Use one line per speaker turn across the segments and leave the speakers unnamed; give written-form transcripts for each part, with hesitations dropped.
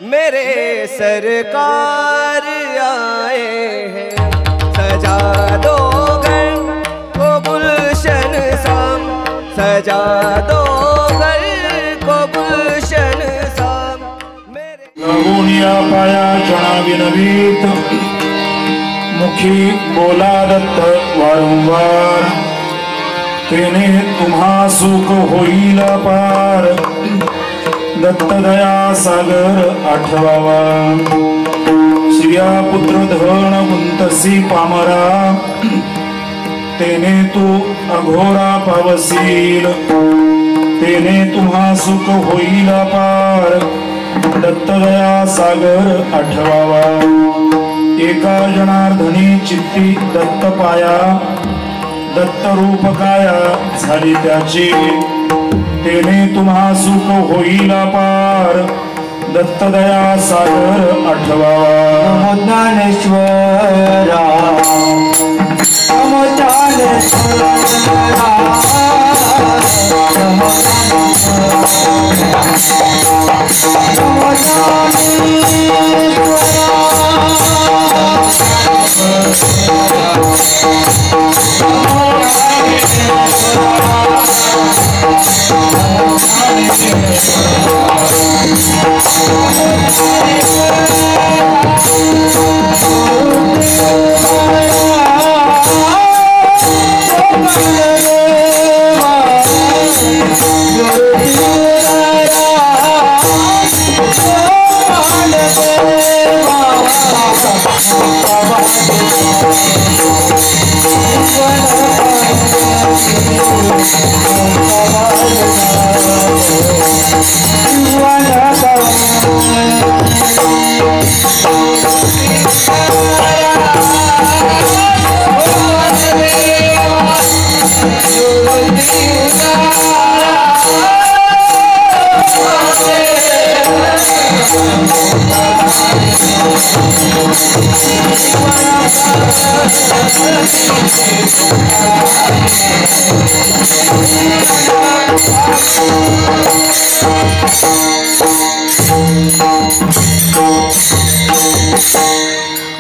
मेरे सरकार आए हैं, सजा दो घर को गुलशन सा, सजा दो घर को गुलशन सा।
लागूनिया पाया जणाविनवीत मुखी बोला दत्त वारंवार, तेने तुम्हा सुख होईल पार, दत्त दया सागर आठवावा। श्रिया पुत्र धन गुंतसी पामरा, तेने तू अघोरा पावसील, तेने तुम्हा सुख होईल पार, दत्त दया सागर आठवावा। एका जनार्दनी चित्ती दत्त पाया, दत्त रूप काया झाली त्याची, तेने तुम्हा सुख होईल पार, दत्त दया सागर आठवावा।
ज्ञानेश्वरा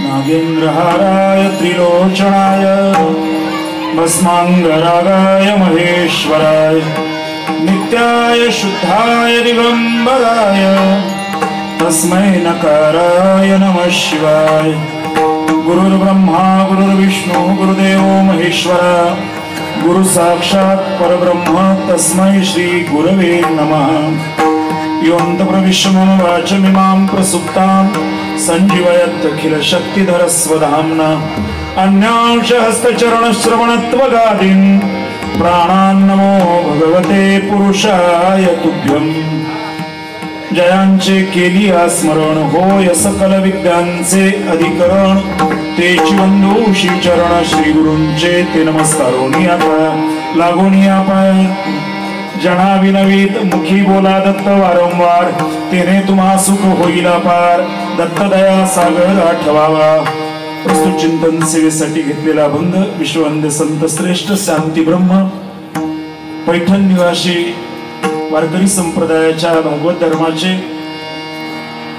नागेन्द्रहाराय त्रिलोचनाय भस्मांगरागाय महेश्वराय नित्याय शुद्धाय दिगंबराय तस्मै नकाराय नमः शिवाय। गुरुर्ब्रह्मा गुरुर्विष्णु गुरुदेव महेश्वरा, गुरु साक्षात् परब्रह्म तस्मै श्री गुरवे नमः। योऽन्त प्रविश्वमो वाचमिमां प्रसुप्तां संजीवयत्यखिल शक्तिधर स्वधाम्ना, अन्यांश हस्तचरण श्रवणत्वगादीन् प्राणान्नमो भगवते पुरुषाय तुभ्यं। जयांचे केली स्मरण होय सकल विद्यांचे अधिकरण, तेची बंधू श्री चरण श्री गुरूंचे ते नमस्कारोनी आता लागोनिया पाय। जनाविनवीत मुखी बोला दत्त वारंवार, तेने तुम्हा सुख होईल पार, दत्त दया सागर आठवावा। प्रस्तुत चिंतन सेवेसाठी घेतलेला अभंग विश्ववंद्य संत श्रेष्ठ शांती ब्रह्म पैठण निवासी वारकरी संप्रदायाच्या भागवत धर्माचे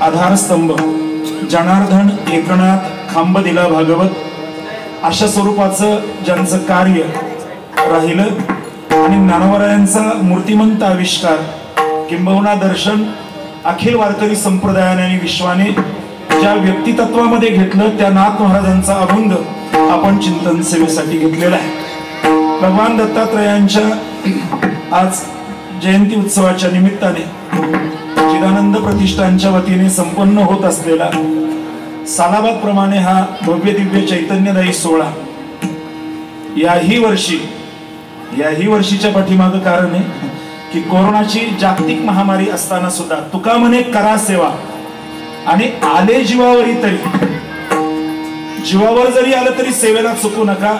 आधारस्तंभ जनार्दन एकनाथ खांबदिला भागवत अशा स्वरूपाचं ज्यांचं कार्य राहिलं आणि ज्ञानोबरायांचा मूर्तिमंत आविष्कार किंबहुना दर्शन अखिल वारकरी संप्रदायाने आणि विश्वाने ज्या व्यक्तितत्वामध्ये घेतलं त्या नाथ महाराजांचा अभंग आपण चिंतन सेवेसाठी घेतलेला आहे। भगवान दत्तात्रयांच्या आज जयंती उत्सवाच्या निमित्ताने चिदानंद प्रतिष्ठानच्या वतीने संपन्न होत असलेला सालाबाद प्रमाणे हा भव्य दिव्य चैतन्यदायी सोहळा याही वर्षीच्या पाठीमागं कारण आहे की कोरोनाची जागतिक महामारी असताना सुद्धा तुका म्हणे करा सेवा आणि आले जीवावरी तरी जीवावर जरी आलं तरी सेवेला चुकू नका,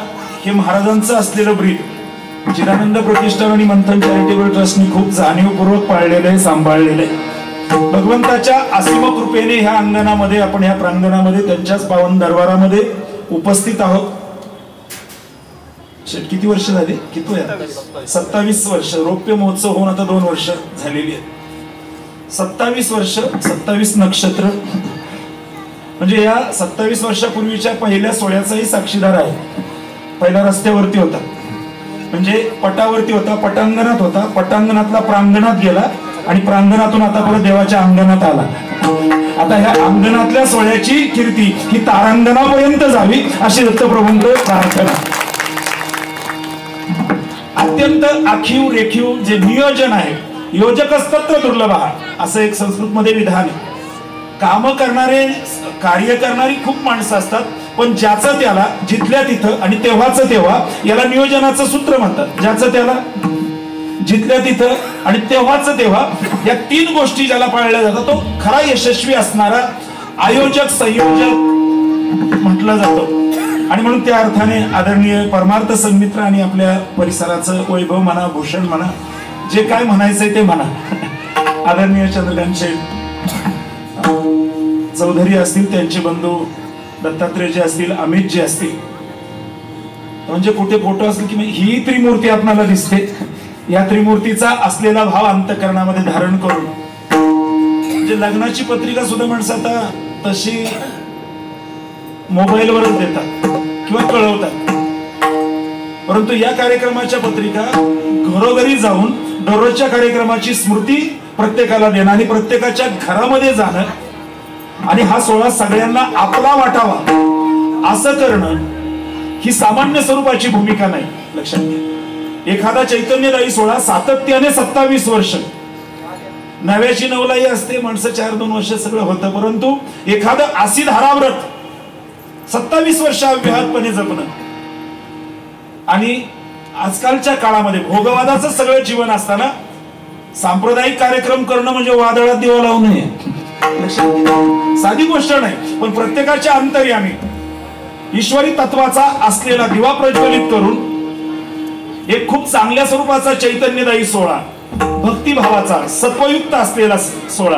हे महाराजांचं असलेलं ब्रीद चिदानंद प्रतिष्ठान आणि मंथन चॅरिटेबल ट्रस्टने खूप जाणीवपूर्वक पाळलेलं आहे, सांभाळलेलं आहे। भगवंताच्या असीम कृपेने ह्या अंगणामध्ये आपण ह्या प्रांगणामध्ये त्यांच्याच पावन दरबारामध्ये उपस्थित आहोत। किती वर्ष झाली? किती 27 वर्ष। रौप्य महोत्सव होऊन आता 2 वर्ष झालेली आहेत। 27 वर्ष 27 नक्षत्र, म्हणजे या 27 वर्षापूर्वीच्या पहिल्या सोहळ्याचाही साक्षीदार आहे. पहिला रस्त्यावरती होता, म्हणजे पटावरती होता, पटांगणात होता, पटांगणातला प्रांगणात गेला आणि प्रांगणातून आता परत देवाच्या अंगणात आला. आता ह्या अंगणातल्या सोहळ्याची कीर्ती ही तारांगणापर्यंत जावी अशी दत्तप्रभूंकडे प्रार्थना. अत्यंत आखीव रेखीव जे नियोजन आहे, योजकस्तत्र दुर्लभ असं एक संस्कृतमध्ये विधान आहे. काम करणारे, कार्य करणारी खूप माणसं असतात, पण ज्याचं त्याला जिथल्या तिथं आणि तेव्हाच तेव्हा याला नियोजनाचं सूत्र म्हणतात. ज्याचं त्याला जिथल्या तिथं आणि तेव्हाच तेव्हा या 3 गोष्टी ज्याला पाळल्या जातात तो खरा यशस्वी असणारा आयोजक संयोजक म्हटलं जातो. आणि म्हणून त्या अर्थाने आदरणीय परमार्थ संमित्र आणि आपल्या परिसराचं वैभव म्हणा, भूषण म्हणा, जे काय म्हणायचंय ते म्हणा, आदरणीय चंद्रकांत चौधरी असतील, त्यांचे बंधू दत्तात्रेयजी असतील, अमितजी असतील, म्हणजे कुठे फोटो असतील की ही त्रिमूर्ती आपल्याला दिसते. या त्रिमूर्तीचा असलेला भाव अंतःकरणामध्ये धारण करून, म्हणजे लग्नाची पत्रिका सुद्धा माणसं आता तशी मोबाईलवरच देतात किंवा कळवतात, परंतु या कार्यक्रमाच्या पत्रिका घरोघरी जाऊन दररोजच्या कार्यक्रमाची स्मृती प्रत्येकाला देणं आणि प्रत्येकाच्या घरामध्ये जाणं आणि हा सोहळा सगळ्यांना आपला वाटावा असं करणं ही सामान्य स्वरूपाची भूमिका नाही. लक्षात घ्या, एखादा चैतन्यदायी सोहळा सातत्याने 27 वर्ष, नव्याची नवलाई असते, माणसं 4-2 वर्ष सगळं होतं, परंतु एखादं आसी धाराव्रत 27 वर्ष अव्याहतपणे जपणं आणि आजकालच्या काळामध्ये भोगवादाचं सगळं जीवन असताना सांप्रदायिक कार्यक्रम करणं म्हणजे वादळात दिवा लावू नये. साधी गोष्ट नाही, पण प्रत्येकाच्या अंतर्यामी ईश्वरी तत्वाचा असलेला दिवा प्रज्वलित करून एक खूप चांगल्या स्वरूपाचा चैतन्यदायी सोहळा, भक्तिभावाचा सत्वयुक्त असलेला सोहळा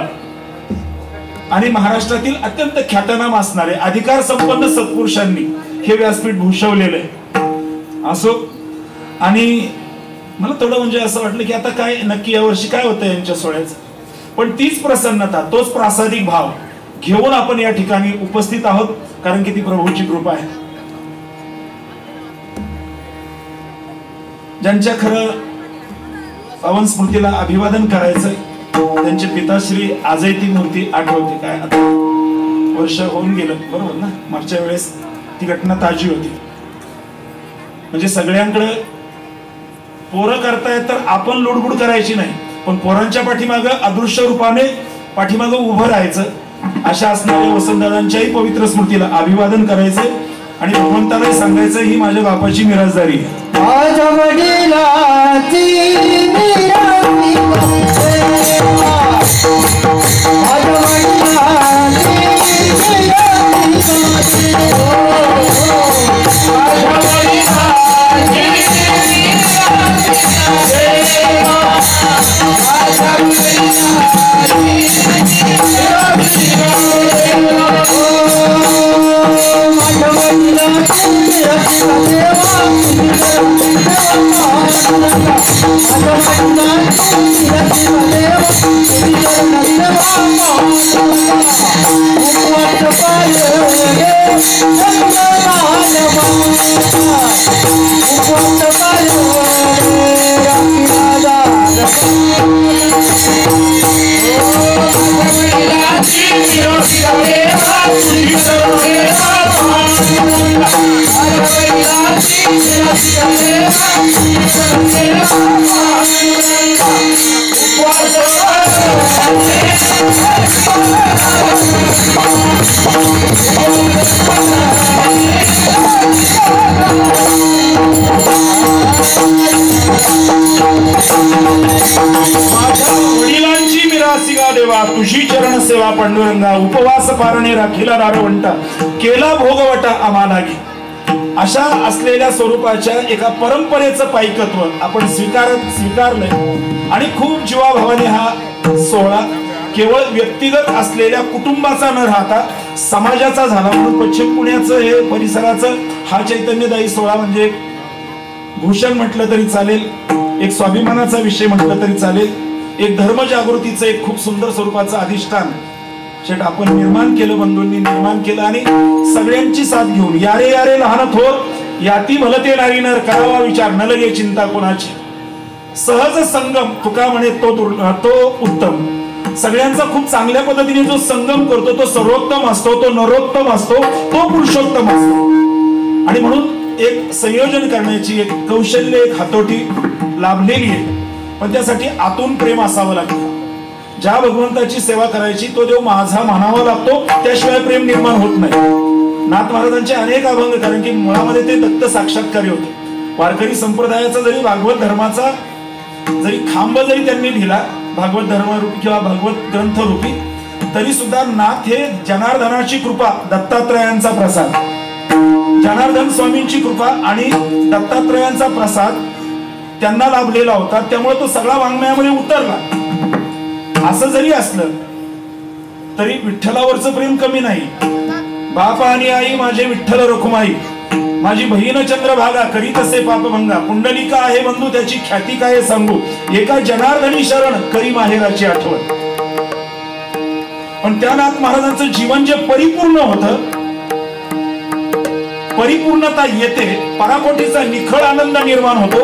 आणि महाराष्ट्रातील अत्यंत ख्यातनाम असणारे अधिकार संपन्न सत्पुरुषांनी हे व्यासपीठ भूषवलेलं आहे असो. आणि मला थोडं म्हणजे असं वाटलं की आता काय नक्की यावर्षी काय होतं यांच्या सोहळ्याचं, पण तीच प्रसन्नता, तोच प्रासादिक भाव घेऊन आपण या ठिकाणी उपस्थित आहोत, कारण की ती प्रभूची कृपा आहे. ज्यांच्या खरं पावन स्मृतीला अभिवादन करायचंय त्यांचे पिताश्री आजही ती मूर्ती आठवते. काय आता वर्ष होऊन गेलं बरोबर ना, मागच्या वेळेस ती घटना ताजी होती. म्हणजे सगळ्यांकडे पोरं करतायत तर आपण लुडबुड करायची नाही, पण पोरांच्या पाठीमागं अदृश्य रूपाने पाठीमागं उभं राहायचं. अशा असणाऱ्या वसंतदादांच्याही पवित्र स्मृतीला अभिवादन करायचंय आणि भगवंतालाही सांगायचं ही माझ्या बापाची मिराजदारी आहे.
माझ्या वडिलांची
वडिलांची मिरासिका देवा तुझी चरण सेवा पांडुरंगा, उपवास पारणे राखीला नारवंटा, केला भोगवटा आम्हालागी. अशा असलेल्या स्वरूपाच्या एका परंपरेचं पायकत्व आपण स्वीकारलंय आणि खूप जीवाभावाने हा सोहळा केवळ व्यक्तिगत असलेल्या कुटुंबाचा न राहता समाजाचा झाला. म्हणून पश्चिम पुण्याचं हे परिसराचं हा चैतन्यदायी सोहळा म्हणजे भूषण म्हटलं तरी चालेल, एक स्वाभिमानाचा विषय म्हटलं तरी चालेल. एक धर्मजागृतीचं एक खूप सुंदर स्वरूपाचं अधिष्ठान शेट आपण निर्माण केलं, बंधूंनी निर्माण केलं आणि सगळ्यांची साथ घेऊन यारे यारे लहान थोर याती भलते नारी नर करावा विचार न लगे चिंता कोणाची. सहज संगम तुका म्हणे तो उत्तम. सगळ्यांचा खूप चांगल्या पद्धतीने जो संगम करतो तो सर्वोत्तम असतो, तो नरोत्तम असतो, तो पुरुषोत्तम असतो. आणि म्हणून एक संयोजन करण्याची एक कौशल्य, एक हातोटी लाभलेली आहे. पण त्यासाठी आतून प्रेम असावं लागतं. ज्या भगवंताची सेवा करायची तो देव माझा मानावा लागतो, त्याशिवाय प्रेम निर्माण होत नाही. नाथ महाराजांचे अनेक अभंग, कारण की मुळामध्ये ते दत्त साक्षात्कारी होते. वारकरी संप्रदायाचा जरी भागवत धर्माचा जरी खांब जरी त्यांनी लिहिला भागवत धर्मरूपी किंवा भागवत ग्रंथ रूपी, तरी सुद्धा नाथ हे जनार्दनाची कृपा, दत्तात्रयांचा प्रसाद, जनार्दन स्वामींची कृपा आणि दत्तात्रयांचा प्रसाद त्यांना लाभलेला होता. त्यामुळे तो सगळा वाङ्मयामध्ये उतरला. असं जरी असलं तरी विठ्ठलावरचं प्रेम कमी नाही. बाप आणि आई माझे विठ्ठल रखुमाई, माझी बहीण चंद्रभागा करीत असे पापभंगा, पुंडलिका आहे बंधू त्याची ख्याती काय सांगू, एका जनार्दनी शरण करी माहेराची आठवण. पण त्या नाथ महाराजांचं जीवन जे परिपूर्ण होतं, परिपूर्णता येते, पराकोटीचा निखळ आनंद निर्माण होतो,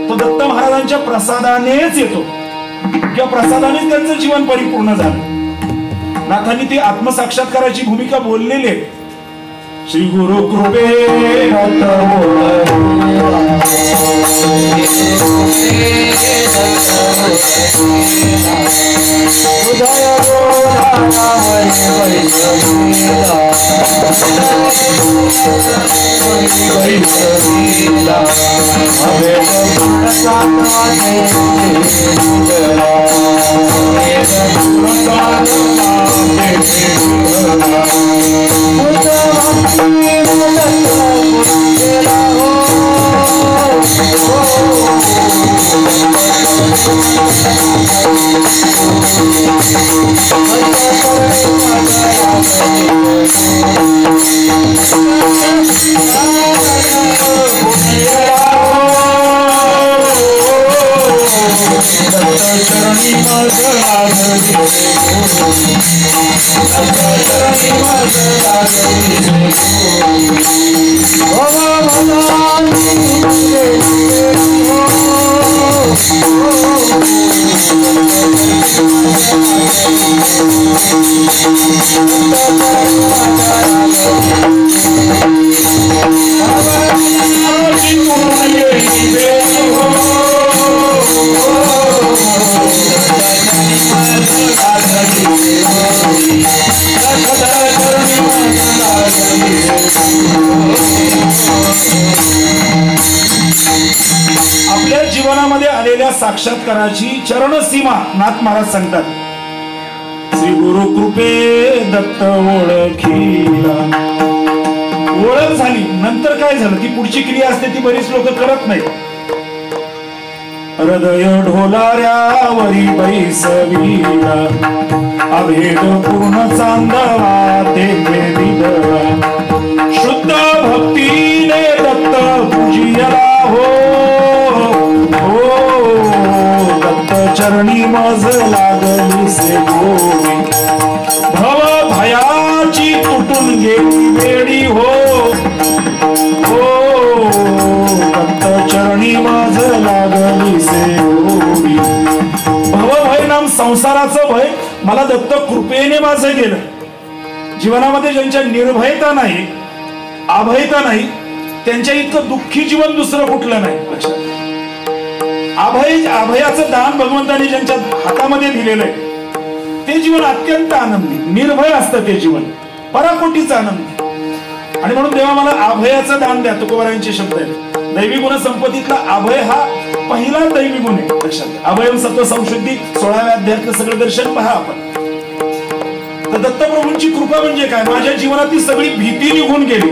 तो दत्त महाराजांच्या प्रसादानेच येतो किंवा प्रसादानेच त्यांचं जीवन परिपूर्ण झालं. नाथांनी ती आत्मसाक्षात्काराची भूमिका बोललेली आहे. श्री गुरु कृपे आपल्या जीवनामध्ये आलेल्या साक्षात्काराची चरणसीमा नाथ महाराज सांगतात. श्री गुरु कृपे दत्त ओळखीला. ओळख झाली नंतर काय झालं, ती पुढची क्रिया असते ती बरीच लोक करत नाही. हृदय ढोलाऱ्यावरी बैसविला, अभेद पूर्ण चांदवा तेथे दिदला, शुद्ध भक्तीने दत्त पूजियला हो. दत्त चरणी मज लागली से गोवी, भव भयाची तुटून गेली बेडी हो. दत्त चरणी मज लागली से गोवी. भवभय नाम संसाराचं भय मला दत्त कृपेने माझं गेलं. जीवनामध्ये ज्यांच्या निर्भयता नाही, अभयता नाही, त्यांच्या इतकं दुःखी जीवन दुसरं कुठलं नाही. लक्षात, अभयाचं दान भगवंताने ज्यांच्या हातामध्ये दिलेलं आहे ते जीवन अत्यंत आनंदी, निर्भय असतं ते जीवन, पराकोटीचं आनंदी. आणि म्हणून देवा मला अभयाचं दान द्या, तुकोबारायांचे शब्द आहेत. दैवी गुण संपत्तीतला अभय हा पहिला दैवी गुण आहे. लक्षात, अभयम सत्व संशुद्धी 16व्या अध्यायातलं सगळं दर्शन पहा आपण. तर दत्तप्रभूंची कृपा म्हणजे काय, माझ्या जीवनातील सगळी भीती निघून गेली.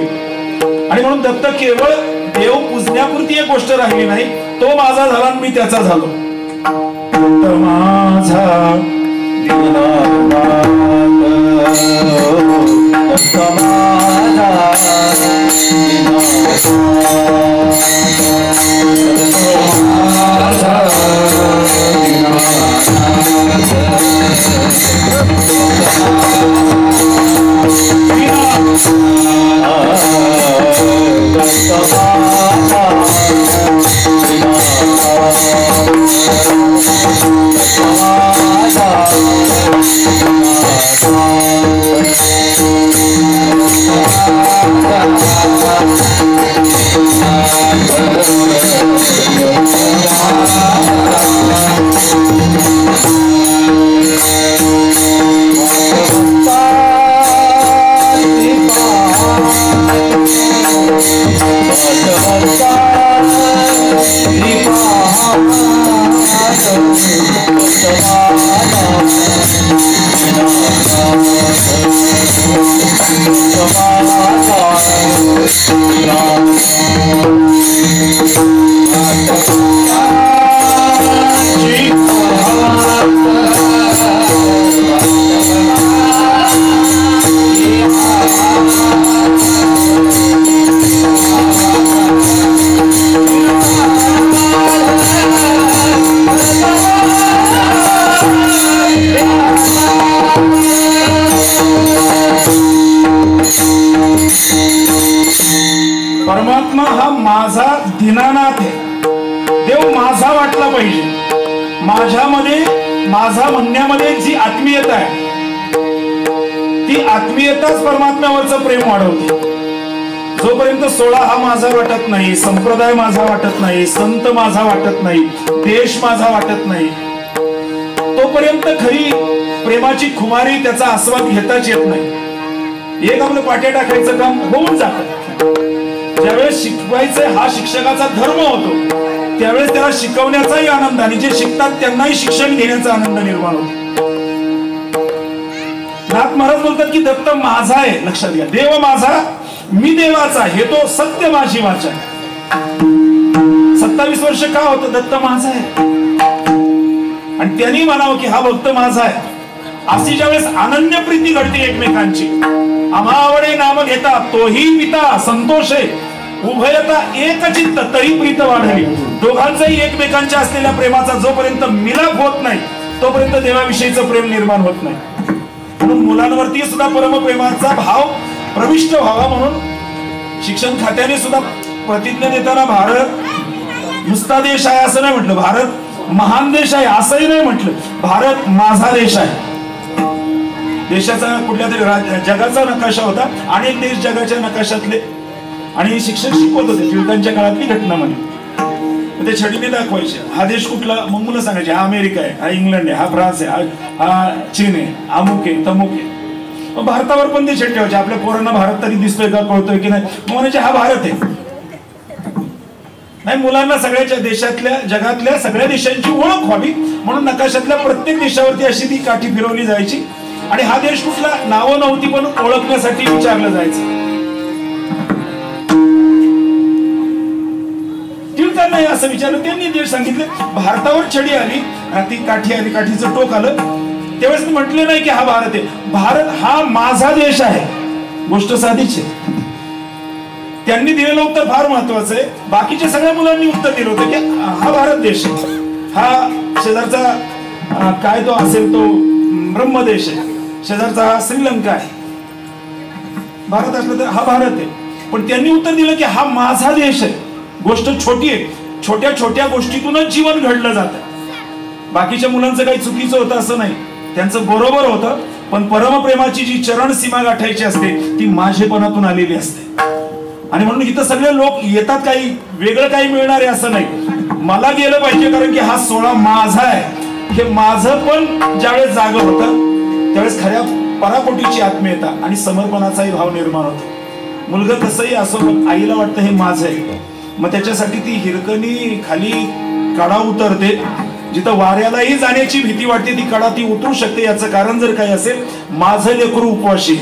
आणि म्हणून दत्त केवळ देव पूजण्यापुरती एक गोष्ट राहिली नाही, तो माझा झाला आणि मी त्याचा झालो. दत्त माझा दत्त माझा परमात्मा हा माझा दीनानाथ आहे. देव माझा वाटला पाहिजे. माझ्यामध्ये माझा म्हणण्यामध्ये जी आत्मीयता आहे ती आत्मीयताच परमात्म्यावरचं प्रेम वाढवते. जोपर्यंत सोळा हा माझा वाटत नाही, संप्रदाय माझा वाटत नाही, संत माझा वाटत नाही, देश माझा वाटत नाही, तोपर्यंत खरी प्रेमाची खुमारी त्याचा आस्वाद घेताच येत नाही. एक आपलं पाट्या टाकायचं काम होऊन जातं. ज्यावेळेस शिकवायचं हा शिक्षकाचा धर्म होतो त्यावेळेस त्याला शिकवण्याचाही आनंद आणि जे शिकतात त्यांनाही शिक्षण घेण्याचा आनंद निर्माण होतो. नाथ महाराज बोलतात की दत्त माझा आहे. लक्षात घ्या, देव माझा मी देवाचा, हे तो सत्य माझी वाचा. 27 वर्ष का होतं? दत्त माझा आहे आणि त्यांनी म्हणावं की हा भक्त माझा आहे. अशी ज्यावेळेस अनन्य प्रीती घडते एकमेकांची, आम्हा आवडे नाम घेता तोही पिता संतोषे, उभयता एक चित्त तरी प्रीत वाढली. दोघांचाही एकमेकांच्या असलेल्या प्रेमाचा जोपर्यंत मिलाप होत नाही तोपर्यंत देवाविषयीचं प्रेम निर्माण होत नाही. म्हणून मुलांवरती सुद्धा परमप्रेमाचा भाव प्रविष्ट व्हावा म्हणून शिक्षण खात्याने सुद्धा प्रतिज्ञा देताना भारत नुसता देश आहे असं नाही म्हटलं, भारत महान देश आहे असंही नाही म्हटलं, भारत माझा देश आहे. देशाचा कुठल्या तरी जगाचा नकाशा होता, अनेक देश जगाच्या नकाशातले, आणि शिक्षक शिकवत होते टिळकांच्या काळातली घटना म्हणे. ते छडीने दाखवायचे हा देश कुठला, मग मुलं सांगायचे हा अमेरिका आहे, हा इंग्लंड आहे, हा फ्रान्स आहे, हा चीन आहे, अमुक आहे तमुक आहे. मग भारतावर पण ते छड ठेवायचे. आपल्या पोरांना भारत तरी दिसतोय का, कळतोय की नाही, मग म्हणायचे हा भारत आहे. नाही, मुलांना सगळ्याच्या देशातल्या जगातल्या सगळ्या देशांची ओळख व्हावी म्हणून नकाशातल्या प्रत्येक देशावरती अशी ती काठी फिरवली जायची आणि हा देश कुठला नावं नव्हती पण ओळखण्यासाठी विचारलं जायचं. टिळकांना असं विचारलं, त्यांनी देश सांगितले. भारतावर छडी आली, ती काठी आली, काठीचं टोक आलं, त्यावेळेस म्हटले नाही की हा भारत आहे. भारत हा माझा देश आहे. गोष्ट साधीच आहे. त्यांनी दिलेलं उत्तर फार महत्वाचं आहे. बाकीच्या सगळ्या मुलांनी उत्तर दिलं होतं की हा भारत देश आहे, हा शेजारचा काय तो असेल तो ब्रह्मदेश आहे, शेजारचा हा श्रीलंका आहे, भारत असलं तर हा भारत आहे. पण त्यांनी उत्तर दिलं की हा माझा देश आहे. गोष्ट छोटी आहे, छोट्या छोट्या गोष्टीतूनच जीवन घडलं जातं. बाकीच्या मुलांचं काही चुकीचं होतं असं नाही, त्यांचं बरोबर होतं, पण परमप्रेमाची जी चरण सीमा गाठायची असते ती माझेपणातून आलेली असते. आणि म्हणून इथं सगळे लोक येतात, काही वेगळं काही मिळणार आहे असं नाही. मला गेलं पाहिजे कारण की हा सोहळा माझा आहे. हे माझं पण ज्यावेळेस जागं होतं त्यावेळेस खऱ्या पराकोटीची आत्मीयता आणि समर्पणाचाही भाव निर्माण होतो. मुलगा कसंही असो पण आईला वाटतं हे माझं आहे. मग त्याच्यासाठी ती हिरकणी खाली कडा उतरते. जिथं वाऱ्यालाही जाण्याची भीती वाटते ती कडा ती उतरू शकते. याचं कारण जर काही असेल, माझं लेकरू उपवाशी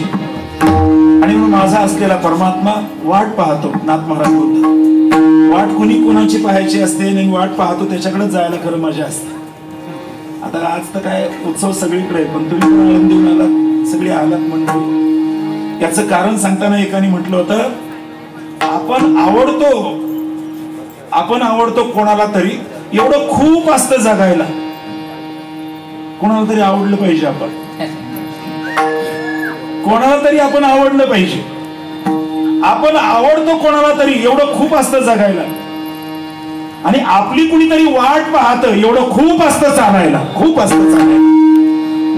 आणि म्हणून माझा असलेला परमात्मा वाट पाहतो. नाथ महाराज बोलतात, वाट कुणी कुणाची पाहायची असते आणि वाट पाहतो त्याच्याकडे जायला खरं मजा असते. आता आज तर काय उत्सव सगळीकडे, पण तुम्ही पण आनंद देऊन आलात, सगळे आलात मंडळी. याचं कारण सांगताना एकाने म्हटलं होतं, आपण आवडतो कोणाला तरी, एवढं खूप असतं जगायला. कोणाला तरी आवडलं पाहिजे, आपण कोणाला तरी आपण आवडलं पाहिजे. आपण आवडतो कोणाला तरी एवढं खूप असतं जगायला, आणि आपली कुणीतरी वाट पाहत एवढं खूप असतं चालायला, खूप असतं चालायला.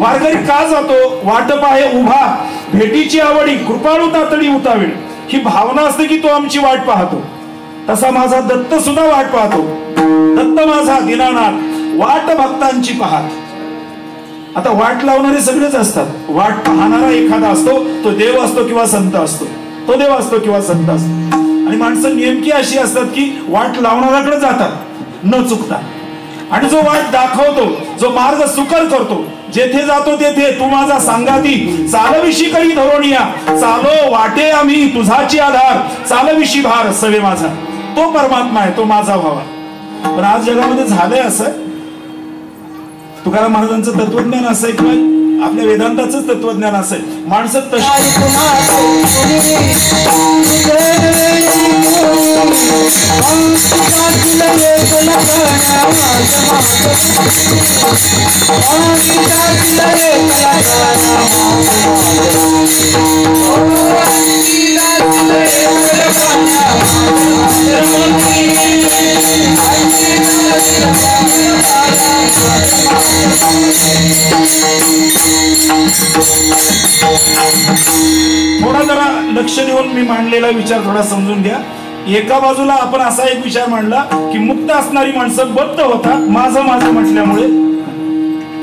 वारकरी का जातो? वाट पाहे उभा भेटीची आवडी, कृपाळू तातडी उतावीळ. ही भावना असते की तो आमची वाट पाहतो. तसा माझा दत्त सुद्धा वाट पाहतो. दत्त माझा दीनानाथ वाट भक्तांची पाहत. आता वाट लावणारे सगळेच असतात. वाट पाहणारा एखादा असतो, तो देव असतो किंवा संत असतो, तो देव असतो किंवा संत असतो. आणि माणसं नेमकी अशी असतात की वाट लावणाऱ्याकडे जातात न चुकता, आणि जो वाट दाखवतो, जो मार्ग सुकर करतो, जेथे जातो तेथे तू माझा सांगाती, चालविशी करी धरोणिया, चालो वाटे आम्ही तुझाची आधार, चालविशी भार सवे माझा. तो परमात्मा आहे, तो माझा भावा. पण आज जगामध्ये झालंय असं, तुकाराम महाराजांचं तत्वज्ञान असं आहे किंवा आपल्या वेदांताचं तत्वज्ञान असं आहे, माणसं तशी थोडा जरा लक्ष देऊन मी मांडलेला विचार थोडा समजून घ्या. एका बाजूला आपण असा एक विचार मांडला की मुक्त असणारी माणसं बद्ध होतात माझं माझं म्हटल्यामुळे,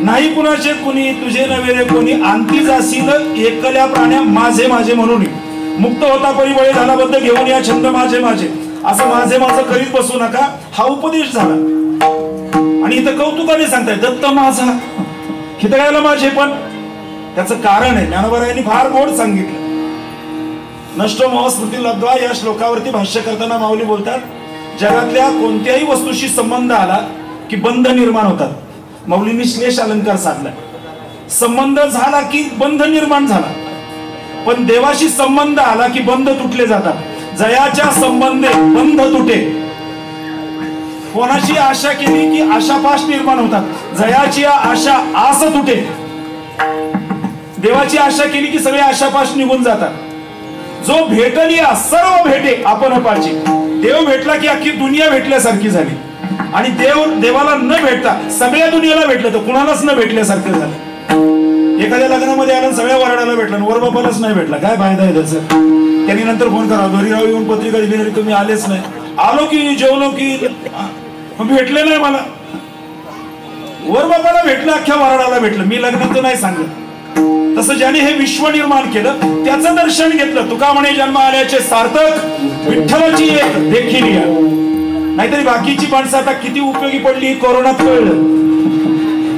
नाही कुणाचे कुणी तुझे नव्हे रे कोणी, अंती जाशील एकल्या प्राण्या माझे माझे म्हणून. मुक्त होता परिबळे झाला बद्ध घेऊन या छंद माझे माझे, असं माझे माझं करीत बसू नका, हा उपदेश झाला. आणि इथं कौतुकाने सांगताय दत्त माझा, हितगायला माझे, पण त्याचं कारण आहे. ज्ञानोबरायांनी फार गोड सांगितलं. नष्टो मोह स्मृती लब्ध्वा या श्लोकावरती भाष्य करताना माऊली बोलतात, जगातल्या कोणत्याही वस्तूशी संबंध आला की बंध निर्माण होतात. माऊलींनी श्लेष अलंकार साधला, संबंध झाला की बंध निर्माण झाला, पण देवाशी संबंध आला की बंध तुटले जातात. जयाच्या संबंधे बंध तुटे. कोणाची आशा केली की आशापाश निर्माण होतात. जयाची आशा आस तुटे. देवाची आशा केली की सगळे आशापाश निघून जातात. जो भेटली सर्व भेटे आपण पाहिजे. देव भेटला की अख्खी दुनिया भेटल्यासारखी झाली, आणि देवाला न भेटता सगळ्या दुनियाला भेटलं तर कुणालाच न भेटल्यासारखं झालं. एखाद्या लग्नामध्ये आला सगळ्या वराडाला भेटला, वर बापालाच नाही भेटला, काय फायदा आहे त्याचा? त्यांनी नंतर फोन करा, घरी राहू येऊन पत्रिका दिली तरी तुम्ही आलेच नाही, आलो की जेवलो की भेटले नाही मला. वर बापाला भेटलं, अख्ख्या वराडाला भेटलं. मी लग्नाचं नाही सांगत. तसं ज्याने हे विश्व निर्माण केलं त्याचं दर्शन घेतलं. तुका म्हणे जन्म आल्याचे सार्थक विठ्ठलाची एक देखील या. नाहीतरी बाकीची माणसं आता किती उपयोगी पडली. कोरोनात कळलं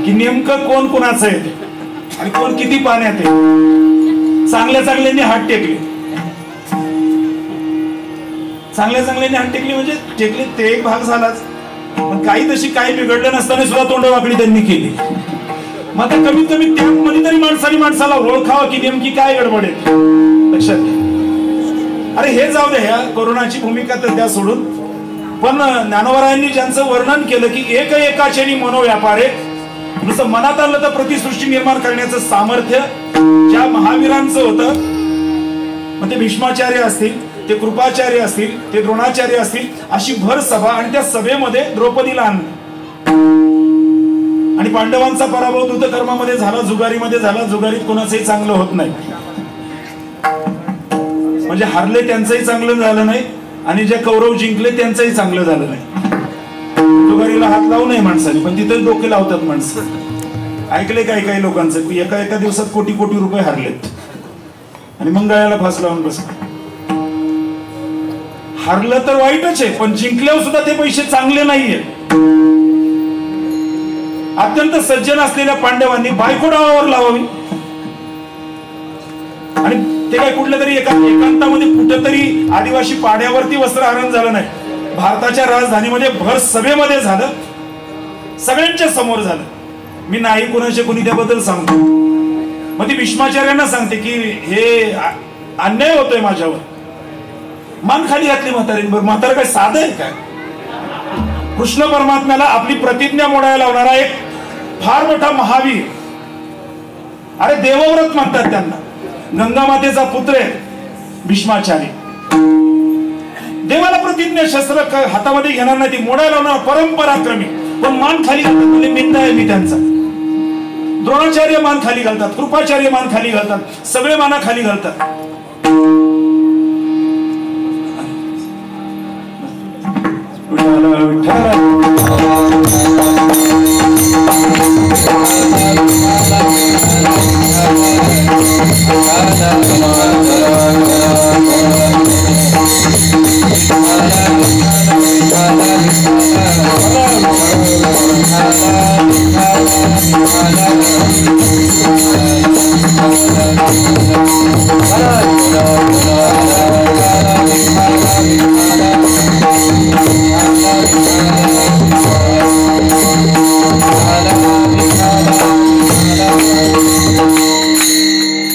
की नेमकं कोण कोणाचं आहे आणि कोण किती पाण्यात आहे. चांगल्या चांगल्यांनी हात टेकले, चांगल्या चांगल्यांनी हात टेकले म्हणजे टेकले ते एक भाग झालाच, पण काही तशी काही बिघडलं नसताना सुद्धा तोंडवाकडी त्यांनी केली. मग आता कमीत कमी त्यामध्ये तरी माणसाने माणसाला ओळखावं की नेमकी काय गडबड आहे. लक्षात घ्या. अरे हे जाऊ दे, ह्या कोरोनाची भूमिका तर त्या सोडून, पण ज्ञानोबरायांनी ज्यांचं वर्णन केलं की एक एकाचेनी मनोव्यापारे, नुसतं मनात आलं तर प्रतिसृष्टी निर्माण करण्याचं सामर्थ्य ज्या महावीरांचं होतं, मग ते भीष्माचार्य असतील, ते कृपाचार्य असतील, ते द्रोणाचार्य असतील, अशी भर सभा, आणि त्या सभेमध्ये द्रौपदीला आणलं. आणि पांडवांचा पराभव दूतकर्मामध्ये झाला, जुगारीमध्ये झाला. जुगारीत कोणाचंही चांगलं होत नाही, म्हणजे हारले त्यांचंही चांगलं झालं नाही, आणि जे कौरव जिंकले त्यांचंही चांगलं झालं नाही. जुगारीला हात लावू नये माणसाने, पण तिथे डोके लावतात माणसं. ऐकले काही काही लोकांचं एका एका दिवसात कोटी कोटी रुपये हारलेत, आणि मग गळ्याला फास लावून बसले. हारलं तर वाईटच आहे, पण जिंकल्यावर सुद्धा ते पैसे चांगले नाहीये. अत्यंत सज्जन असलेल्या पांडवांनी बायको डावावर लावावी, आणि ते काय कुठल्या तरी एकांतामध्ये कुठेतरी आदिवासी पाड्यावरती वस्त्रहरण झालं नाही. भारताच्या राजधानीमध्ये भर सभेमध्ये झालं, सगळ्यांच्या समोर झालं. मी नाही कुणाचे कुणी त्याबद्दल सांगतो. मग ती भीष्माचार्यांना सांगते की हे अन्याय होतोय माझ्यावर. मान खाली घातली म्हातारी. बरं म्हातारा काय साधं आहे काय? कृष्ण परमात्म्याला आपली प्रतिज्ञा मोडायला लावणारा एक फार मोठा महावीर. अरे देवव्रत म्हणतात त्यांना. गंगा मातेचा पुत्र आहे भीष्माचार्य. देवाला प्रतिज्ञा शस्त्र हातामध्ये घेणार नाही, ती मोडायला लावणार परंपराक्रमी, पण मान खाली घालतात म्हणजे निंदा आहे मी त्यांचा. द्रोणाचार्य मान खाली घालतात, कृपाचार्य मान खाली घालतात, सगळे माना खाली घालतात.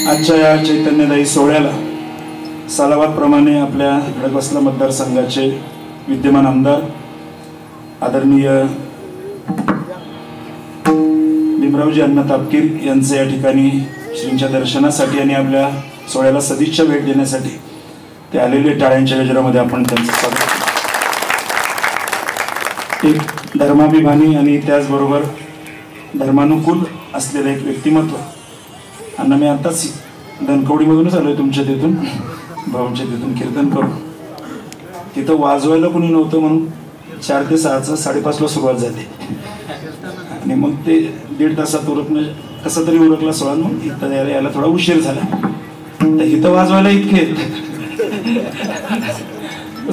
आजच्या या चैतन्यदायी सोहळ्याला सालाबादप्रमाणे आपल्या खडकवासला मतदारसंघाचे विद्यमान आमदार आदरणीय भीमरावजी अण्णा तापकीर यांचे या ठिकाणी श्रींच्या दर्शनासाठी आणि आपल्या सोहळ्याला सदिच्छा भेट देण्यासाठी ते आलेले टाळ्यांच्या गजरामध्ये आपण त्यांचं स्वागत. एक धर्माभिमानी आणि त्याचबरोबर धर्मानुकूल असलेलं एक व्यक्तिमत्व. अण्णा मी आताच धनकवडीमधूनच आलोय तुमच्या तिथून, भाऊंच्या तिथून कीर्तन करून. तिथं वाजवायला कोणी नव्हतं म्हणून 4 ते 6 5:30ला सुरुवात झाली आणि मग ते 1.5 तासात उरकणं कसा तरी उरकला सोळा. मग इथं यायला थोडा उशीर झाला. तर इथं वाजवायला इतके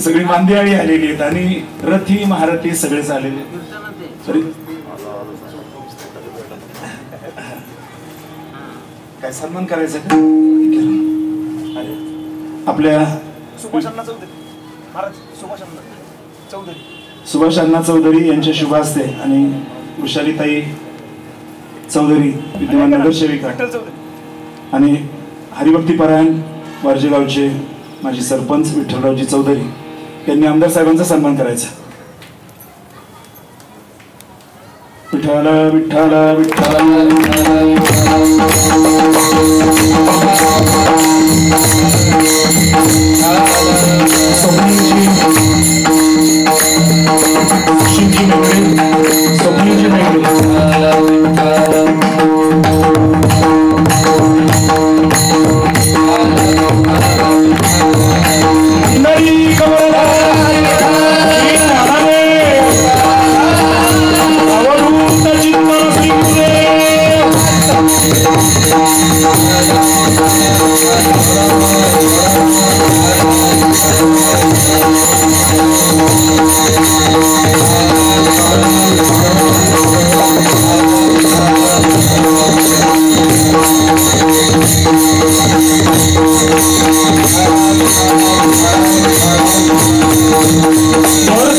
सगळी मांदियाळी आलेली आहेत आणि रथी महारथी सगळेच आलेले. तरी काय सन्मान करायचा का आपल्या सुभाष अण्णा चौधरी यांच्या शुभ हस्ते आणि वृषालीताई चौधरी विद्यमान नगरसेविका आणि हरिभक्तीपरायण वारजेगावचे माजी सरपंच विठ्ठलरावजी चौधरी यांनी आमदार साहेबांचा सन्मान करायचा. विठ्ठल विठ्ठल विठ्ठल स्वप्नीलजी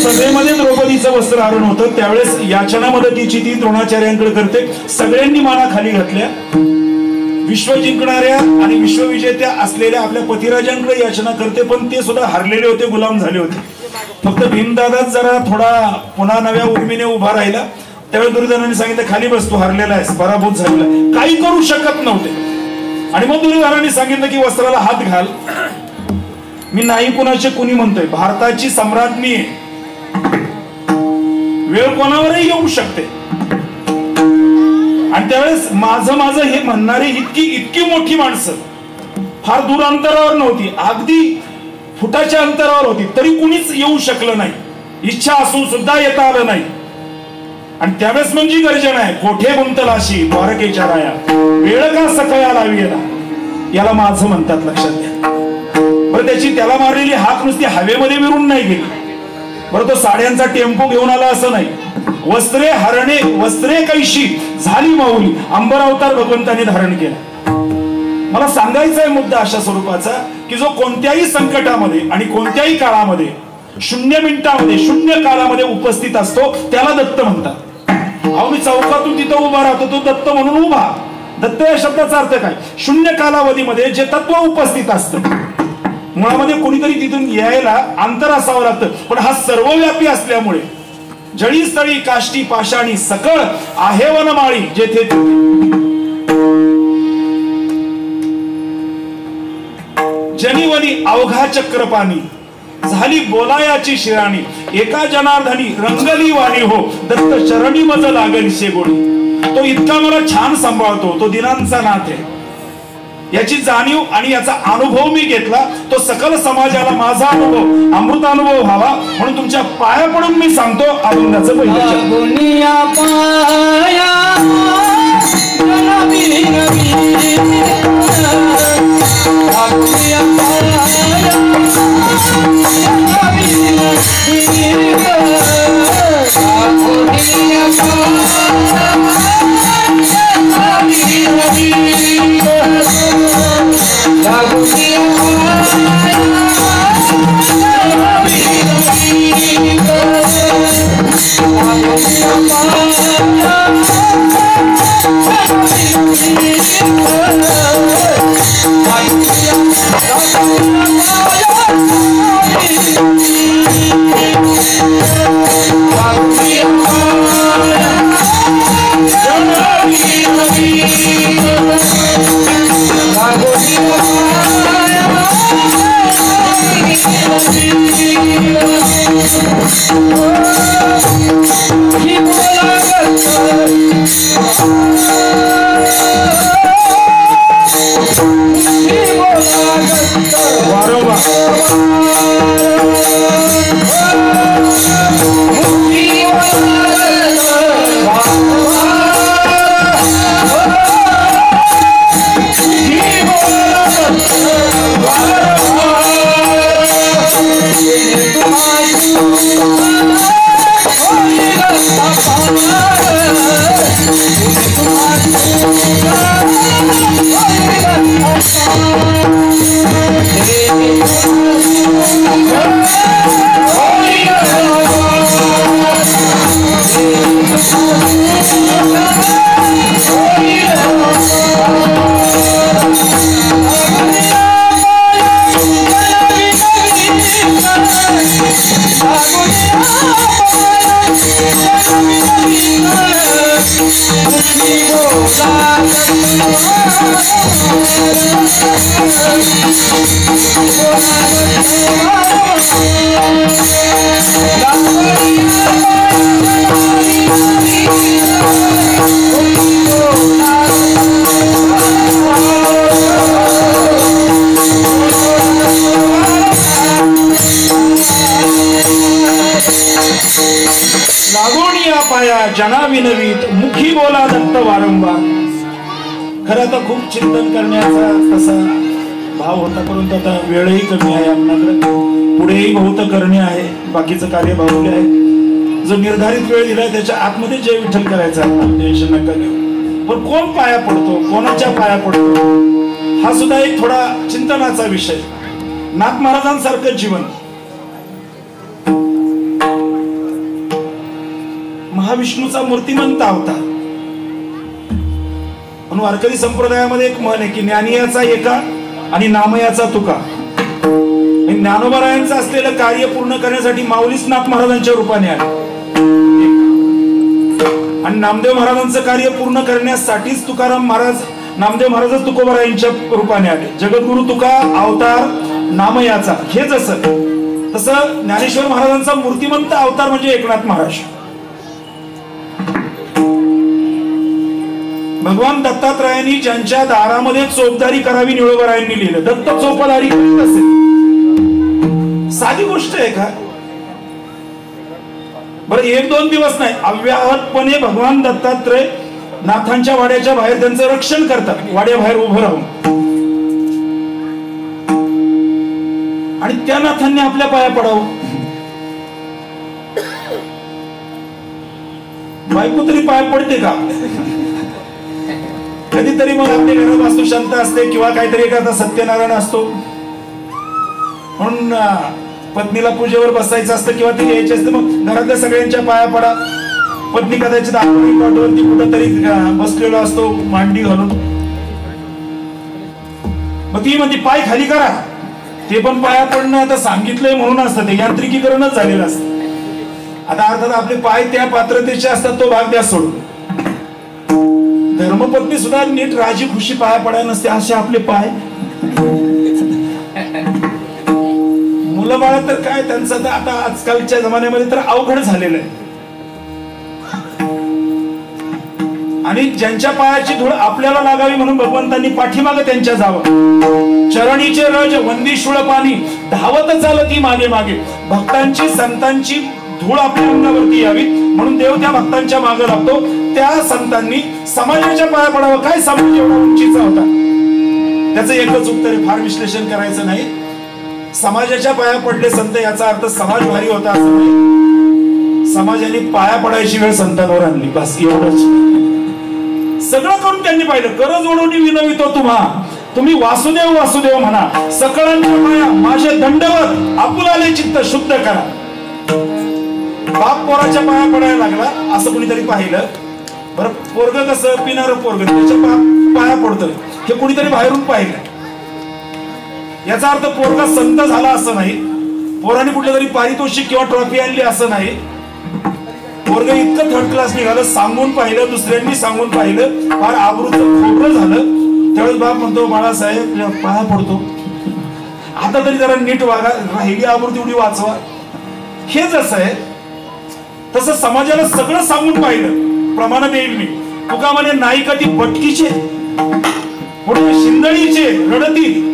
सभेमध्ये द्रौपदीचं वस्त्र हरण होतं त्यावेळेस याचना मदतीची ती द्रोणाचार्यांकडे करते. सगळ्यांनी माना खाली घातल्या. विश्व जिंकणाऱ्या आणि विश्वविजेत्या असलेल्या आपल्या पतिराजांकडे याचना करते, पण ते सुद्धा हरलेले होते, गुलाम झाले होते. फक्त भीमदादाच जरा थोडा पुन्हा नव्या उर्मीने उभा राहिला. त्यावेळी दुर्योधनाने सांगितलं खाली बस, तू हरलेला आहेस, पराभूत झालेला, काही करू शकत नव्हते. आणि मग दुर्योधनाने सांगितलं की वस्त्राला हात घाल. मी नाही कुणाचे कुणी म्हणतोय, भारताची सम्राज्ञी आहे, वेळ कोणावरही येऊ शकते. आणि त्यावेळेस माझं माझं हे म्हणणारी इतकी मोठी माणसं फार दूर अंतरावर नव्हती, अगदी फुटाच्या अंतरावर होती, तरी कुणीच येऊ शकलं नाही. इच्छा असून सुद्धा येता आलं नाही. आणि त्यावेळेस म्हणजे गर्जना आहे, कोठे गुंतलाशी द्वारकेच्या राया, वेळ का सकया लावी याला माझं म्हणतात, लक्षात घ्या. बरं त्याची त्याला मारलेली हाक नुसती हवेमध्ये विरून नाही गेली. बरं तो साड्यांचा टेम्पो घेऊन आला असं नाही. वस्त्रे हरणे वस्त्रे कैशी झाली माऊली, अंबर अवतार भगवंताने धारण केला. मला सांगायचा आहे मुद्दा अशा स्वरूपाचा की जो कोणत्याही संकटामध्ये आणि कोणत्याही काळामध्ये 0 मिनिटामध्ये 0 कालामध्ये उपस्थित असतो त्याला दत्त म्हणतात. अहो मी चौकातून तिथं उभा राहतो, तो दत्त म्हणून उभा. दत्त या शब्दाचा अर्थ काय? 0 कालावधीमध्ये जे तत्व उपस्थित असतं. मुळामध्ये कोणीतरी तिथून यायला अंतर असावं लागतं, पण हा सर्वव्यापी असल्यामुळे जळी स्थळी काष्टी पाषाणी सकळ आहे वनमाळी जेथे जनिवनी अवघा चक्रपाणी झाली बोलायाची शिराणी एका जनार्दनी रंगली वाणी हो दत्त चरणी मज लागली शेगोडी तो इतका मला छान सांभाळतो तो दिनांचा नाथ आहे याची जाणीव आणि याचा अनुभव मी घेतला तो सकल समाजाला माझा अनुभव अमृत अनुभव व्हावा म्हणून तुमच्या पाया पडून मी सांगतो अभंगाचं पहिलं जनाविनवीत मुखी बोला दत्त वारंवार खरं तर खूप चिंतन करण्याचा तसा भाव होता परंतु आता वेळही कमी आहे आपल्याकडे पुढेही बहुत करणे आहे बाकीचं कार्य बाहुल्य आहे जो निर्धारित वेळ दिलाय त्याच्या आतमध्ये जय विठ्ठल करायचा टेन्शन नका घेऊ पण कोण पाया पडतो कोणाच्या पाया पडतो हा सुद्धा एक थोडा चिंतनाचा विषय नाथ महाराजांसारखं जीवन महाविष्णूचा मूर्तिमंत अवतार म्हणून वारकरी संप्रदायामध्ये एक म्हण आहे की ज्ञानियाचा एका आणि नामयाचा तुका ज्ञानोबारायांचं असलेलं कार्य पूर्ण करण्यासाठी माऊलीच नाथ महाराजांच्या रूपाने आले आणि नामदेव महाराजांचं कार्य पूर्ण करण्यासाठीच तुकाराम महाराज नामदेव महाराजच तुकोबारायांच्या रूपाने आले जगद्गुरु तुका अवतार नामयाचा हेच असं तसं ज्ञानेश्वर महाराजांचा मूर्तिमंत अवतार म्हणजे एकनाथ महाराज भगवान दत्तात्रयांनी ज्यांच्या दारामध्ये चोपदारी करावी निळोबारायांनी लिहिलं दत्त चोपदारी असेल साधी गोष्ट आहे का बरं एक दोन दिवस नाही अव्याहतपणे भगवान दत्तात्रय नाथांच्या वाड्याच्या बाहेर त्यांचं रक्षण करतात वाड्याबाहेर उभं राहून आणि त्या नाथांनी आपल्या पाया पडावं बायको तरी पाया पडते का कधीतरी मग आपल्या घरात वास्तुशांत असते किंवा काहीतरी एखादा सत्यनारायण असतो म्हणून पत्नीला पूजेवर बसायचं असतं किंवा ती यायची असते मग घरातल्या सगळ्यांच्या पाया पडा पत्नी कदाचित आपली पाठवरती कुठंतरी बसलेलो असतो मांडी घालून मग ती म्हणते पाय खाली करा ते पण पाया पडणं आता सांगितलंय म्हणून असतं ते यांत्रिकीकरणच झालेलं असतं आता अर्थात आपले पाय त्या पात्रतेचे असतात तो भाग द्या सोडून धर्मपत्नी सुद्धा नीट राजी खुशी पाया पडायला नसते असे आपले पाय बाळ तर काय त्यांचं तर आता आजकालच्या जमान्यामध्ये तर अवघड झालेलं आहे. आणि ज्यांच्या पायाची धूळ आपल्याला लागावी म्हणून भगवंतांनी पाठीमागे त्यांच्या जावं. चरणीचे रज वंदीशूळ पाणी धावत चालती मागे मागे. भक्तांची संतांची धूळ आपल्या अंगावरती यावी म्हणून देव त्या भक्तांच्या मागे लागतो. त्या संतांनी समाजाच्या पाया पडावं. काय समाज एवढा उंचीचा होता? त्याचं एकच उत्तर आहे, फार विश्लेषण करायचं नाही. समाजाच्या पाया पडले संत याचा अर्थ समाज भारी होता असं नाही. समाजाने पाया पडायची वेळ संतांवर आणली, बस एवढंच. सगळं करून त्यांनी पाहिलं. कर जोडून विनवितो तुम्हा, तुम्ही वासुदेव वासुदेव म्हणा. सकळांच्या पाया माझे दंडवत, आपुलाले चित्त शुद्ध करा. बाप पोराच्या पाया पडायला लागला असं कुणीतरी पाहिलं. बरं, पोरग कसं पिणारं पोरग त्याच्या पाया पडतोय हे कुणीतरी बाहेरून पाहिलं. याचा अर्थ पोरगा संत झाला असं नाही. पोराने कुठल्या तरी पारितोषिक किंवा ट्रॉफी आणली असं नाही. पोरग इतकं थर्ड क्लास निघालं, सांगून पाहिलं, दुसऱ्यांनी सांगून पाहिलं, फार आबरूचं खोबरं झालं. त्यावेळेस बाप म्हणतो बाळासाहेब पाया पडतो, आता तरी जरा नीट वागा, राहिली आबरू तेवढी वाचवा. हे जसं आहे तसं समाजाला सगळं सांगून पाहिलं. प्रमाण देईल मी. तुका म्हणे नाही कधी भटकीचे, पुढे शिंदळीचे रडतील.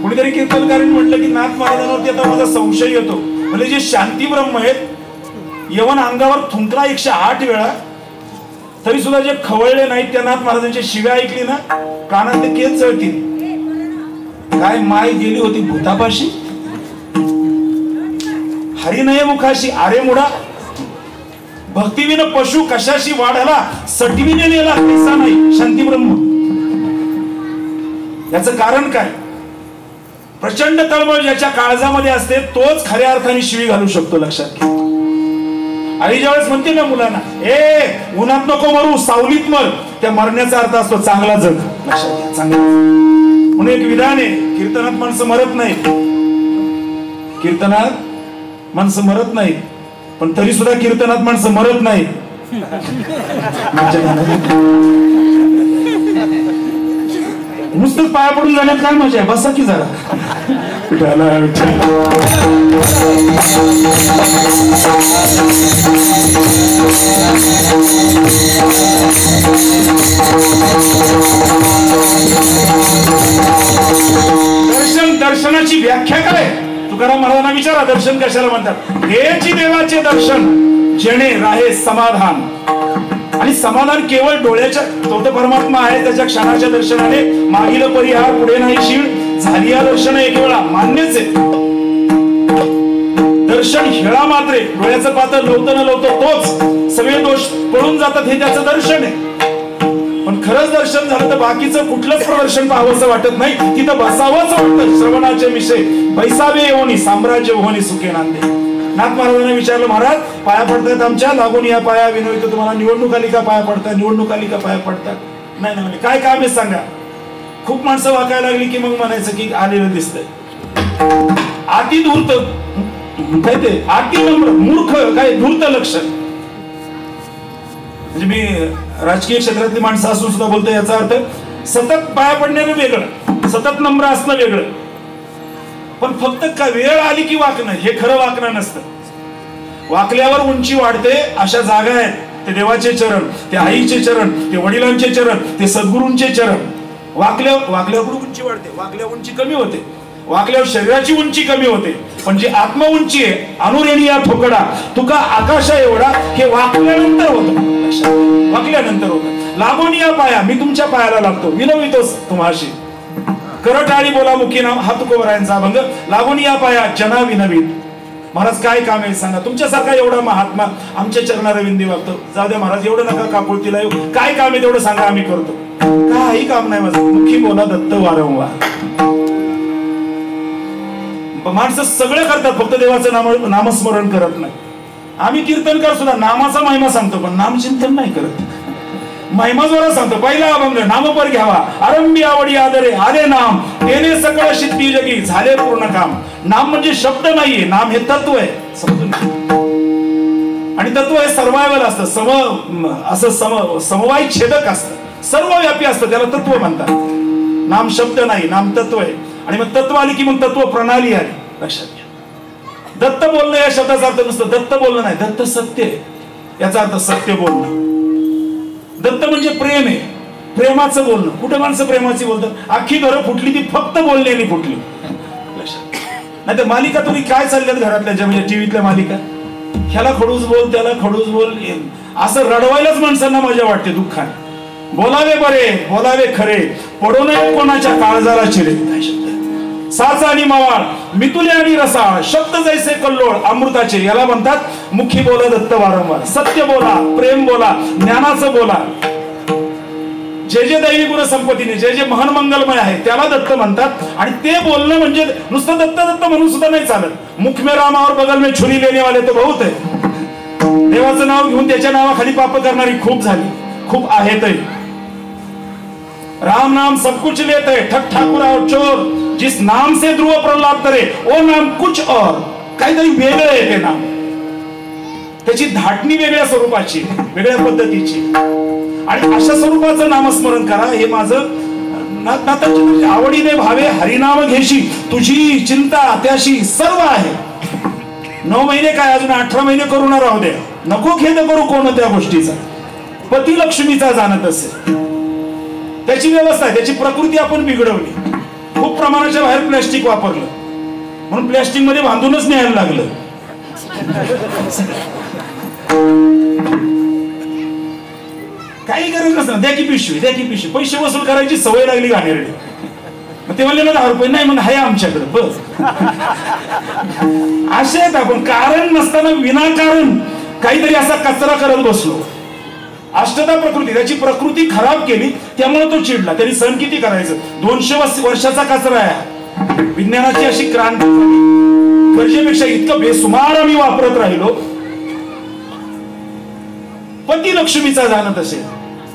कुणीतरी कीर्तनकारांनी म्हटलं की नाथ महाराजांवरती आता माझा संशय येतो. म्हणजे जे शांती ब्रह्म आहेत, यवन अंगावर थुंकला 108 वेळा तरी सुद्धा जे खवळले नाहीत त्या नाथ महाराजांच्या शिव्या ऐकली ना, कानात ते केस जळतील. काय माय गेली होती भूतापाशी, हरिनय मुखाशी आरे मुडा. भक्तिविन पशु कशाशी वाढला, सटवीने नेला पैसा नाही. शांती ब्रह्म. याचं कारण काय? प्रचंड तळमळ ज्याच्या काळजामध्ये असते तोच खऱ्या अर्थाने शिवी घालू शकतो. लक्षात घ्या. आई ज्यावेळेस म्हणते ना मुलांना, ए उन्हात नको मरू, सावलीत मर, त्या मरण्याचा अर्थ असतो चांगला जग. लक्षात घ्या, चांगला. म्हणून एक विधान आहे, कीर्तनात माणसं मरत नाहीत. कीर्तनात माणसं मरत नाहीत, पण तरी सुद्धा कीर्तनात माणसं मरत नाहीत. नुसतंच पाया पडून जाण्यात काय मजा आहे? बसा की जरा. दर्शनाची व्याख्या काय? तुकाराम महाराजांना विचारा, दर्शन कशाला म्हणतात? हेची देवाचे दर्शन जेणे राहे समाधान. आणि समाधान केवळ डोळ्याच्या, तो तर परमात्मा आहे, त्याच्या क्षणाच्या दर्शनाने मागील परिहार पुढे नाही शीळ झाली. या दर्शन एक वेळा मान्यच आहे. दर्शन हेळा मात्रे, डोळ्याचं पातळ लवतं न लवतं तोच सगळे दोष पळून जातात, हे त्याचं दर्शन आहे. पण खरंच दर्शन झालं तर बाकीचं कुठलंच प्रदर्शन पाहावंसं वाटत नाही, तिथं बसावंच वाटतं. श्रवणाचे विषय बैसावे येऊनी, साम्राज्य होणी सुखे नांदे. नाथ महाराजांना विचारलं, महाराज पाया पडतात आमच्या, लागून या पाया विनवितो तुम्हाला. निवडणूक आली का पाया पडतात, निवडणूक आली का पाया पडतात? नाही नाही. काय काम आहे सांगा? खूप माणसं वाकायला लागली की मग म्हणायचं की आलेलं दिसतंय. आती धूर्त काय ते, आती नम्र मूर्ख काय धूर्त लक्षण. म्हणजे मी राजकीय क्षेत्रातली माणसं असून सुद्धा बोलतो. याचा अर्थ सतत पाया पडण्यानं वेगळं, सतत नम्र असणं वेगळं. पण फक्त का वेळ आली की वाकणं, हे खरं वाकणं नसतं. वाकल्यावर उंची वाढते. अशा जागा आहेत, ते देवाचे चरण, ते आईचे चरण, ते वडिलांचे चरण, ते सद्गुरूंचे चरण. वाकल्यावर उंची वाढते, वाकल्यावर उंची कमी होते, वाकल्यावर शरीराची उंची कमी होते. पण जी आत्म उंची आहे, अनुरेणी या ठोकडा तुका आकाशा एवढा, हे वाकल्यानंतर होतं. वाकल्यानंतर होतं. लागून या पाया, मी तुमच्या पायाला लागतो, विनवितोस तुम्हाशी. करटाळी बोला मुखी नाम, हा तुकोबरायांचा अभंग. लागून या पाया जना विनवीत. महाराज काय काम आहे सांगा? तुमच्यासारखा एवढा महात्मा आमच्या चरणारविंदी वागतो. जाऊ द्या महाराज, एवढं नका काकुळतीला येऊ. काय काम आहे तेवढं सांगा, आम्ही करतो. काही काम नाही माझं. मुखी बोला दत्त वारंवार. माणसं सगळे करतात, फक्त देवाचं नामस्मरण करत नाही. आम्ही कीर्तनकार सुद्धा नामाचा महिमा सांगतो, पण नामचिंतन नाही करत. महिमा जोरा सांगतो. पहिला अभंग नामपर घ्यावा, आरंभी आवडी आदरे आले नाम, तेने सकळ सिद्धी जगी झाले पूर्ण काम. नाम म्हणजे शब्द नाहीये, नाम हे तत्व आहे. समजून. आणि तत्व हे सर्वायवल असतं, समवाय छेदक असतं, सर्वव्यापी असतं, त्याला तत्व म्हणतात. नाम शब्द नाही, नाम तत्व आहे. आणि मग तत्व आली की मग तत्व प्रणाली आली. लक्षात घ्या. दत्त बोलणं या शब्दाचा अर्थ नसतो दत्त बोलणं नाही, दत्त सत्य आहे, याचा अर्थ सत्य बोलणं. दत्त म्हणजे प्रेम आहे, प्रेमाचं बोलणं. कुठे माणसं प्रेमाची बोलतात? अख्खी घरं फुटली ती फक्त बोलण्याने फुटली. नाही तर मालिका तुम्ही काय चालल्यात घरातल्या म्हणजे टीव्हीतल्या मालिका, ह्याला खडूस बोल त्याला खडूस बोल, असं रडवायलाच माणसांना मजा वाटते दुःखाने. बोलावे बरे बोलावे खरे, पडू नये कोणाच्या काळजाला चिरे. साचा आणि मवाळ, मितुले आणि रसाळ, शब्द जैसे कल्लोळ अमृताचे, याला म्हणतात मुखी बोला दत्त वारंवार. सत्य बोला, प्रेम बोला, ज्ञानाचं बोला. जे जे दैवी गुण संपत्तीने जे जे महान मंगलमय आहे त्याला दत्त म्हणतात. आणि ते बोलणं म्हणजे नुसतं दत्त दत्त म्हणून सुद्धा नाही चालत. मुख में राम और बगल में छुरी लेने वाले तो बहुत है. देवाचं नाव घेऊन त्याच्या नावाखाली पाप करणारी खूप झाली, खूप आहेत. राम नाम सब कुछ लेते है, ठग ठाकुर और चोर, जिस नाम से ध्रुव प्रहलाद करे ओ नाम कुछ और. काहीतरी वेगळं आहे ते नाम, त्याची धाटणी वेगळ्या स्वरूपाची, वेगळ्या पद्धतीची. आणि अशा स्वरूपाचं नामस्मरण करा. हे माझं आवडीने भावे हरिनाम घेशी, तुझी चिंता त्याशी सर्व आहे. 9 महिने काय अजून 18 महिने करून राहू दे, नको खेद करू कोणत्या गोष्टीचा. पती लक्ष्मीचा जाणत असे, त्याची व्यवस्था आहे, त्याची प्रकृती आपण बिघडवली. खूप प्रमाणाच्या बाहेर प्लॅस्टिक वापरलं म्हणून प्लॅस्टिक मध्ये बांधूनच न्यायला लागलं. काही गरज नसतं, द्या की पिशवी द्या की पिशवी. पैसे वसूल करायची सवय लागली घाणेरडी. मग ते म्हणले ना 10 रुपये नाही, म्हणून आहे आमच्याकडे बस. असे आहेत आपण, कारण नसताना विनाकारण काहीतरी असा कचरा करत बसलो. अष्टदा प्रकृती, त्याची प्रकृती खराब केली त्यामुळे तो चिडला. त्यांनी सण किती करायचं, 200 वर्षाचा कचरा आहे. विज्ञानाची अशी क्रांती गरजेपेक्षा इतकं बेसुमार आम्ही वापरत राहिलो. पती लक्ष्मीचा जाणत असेल,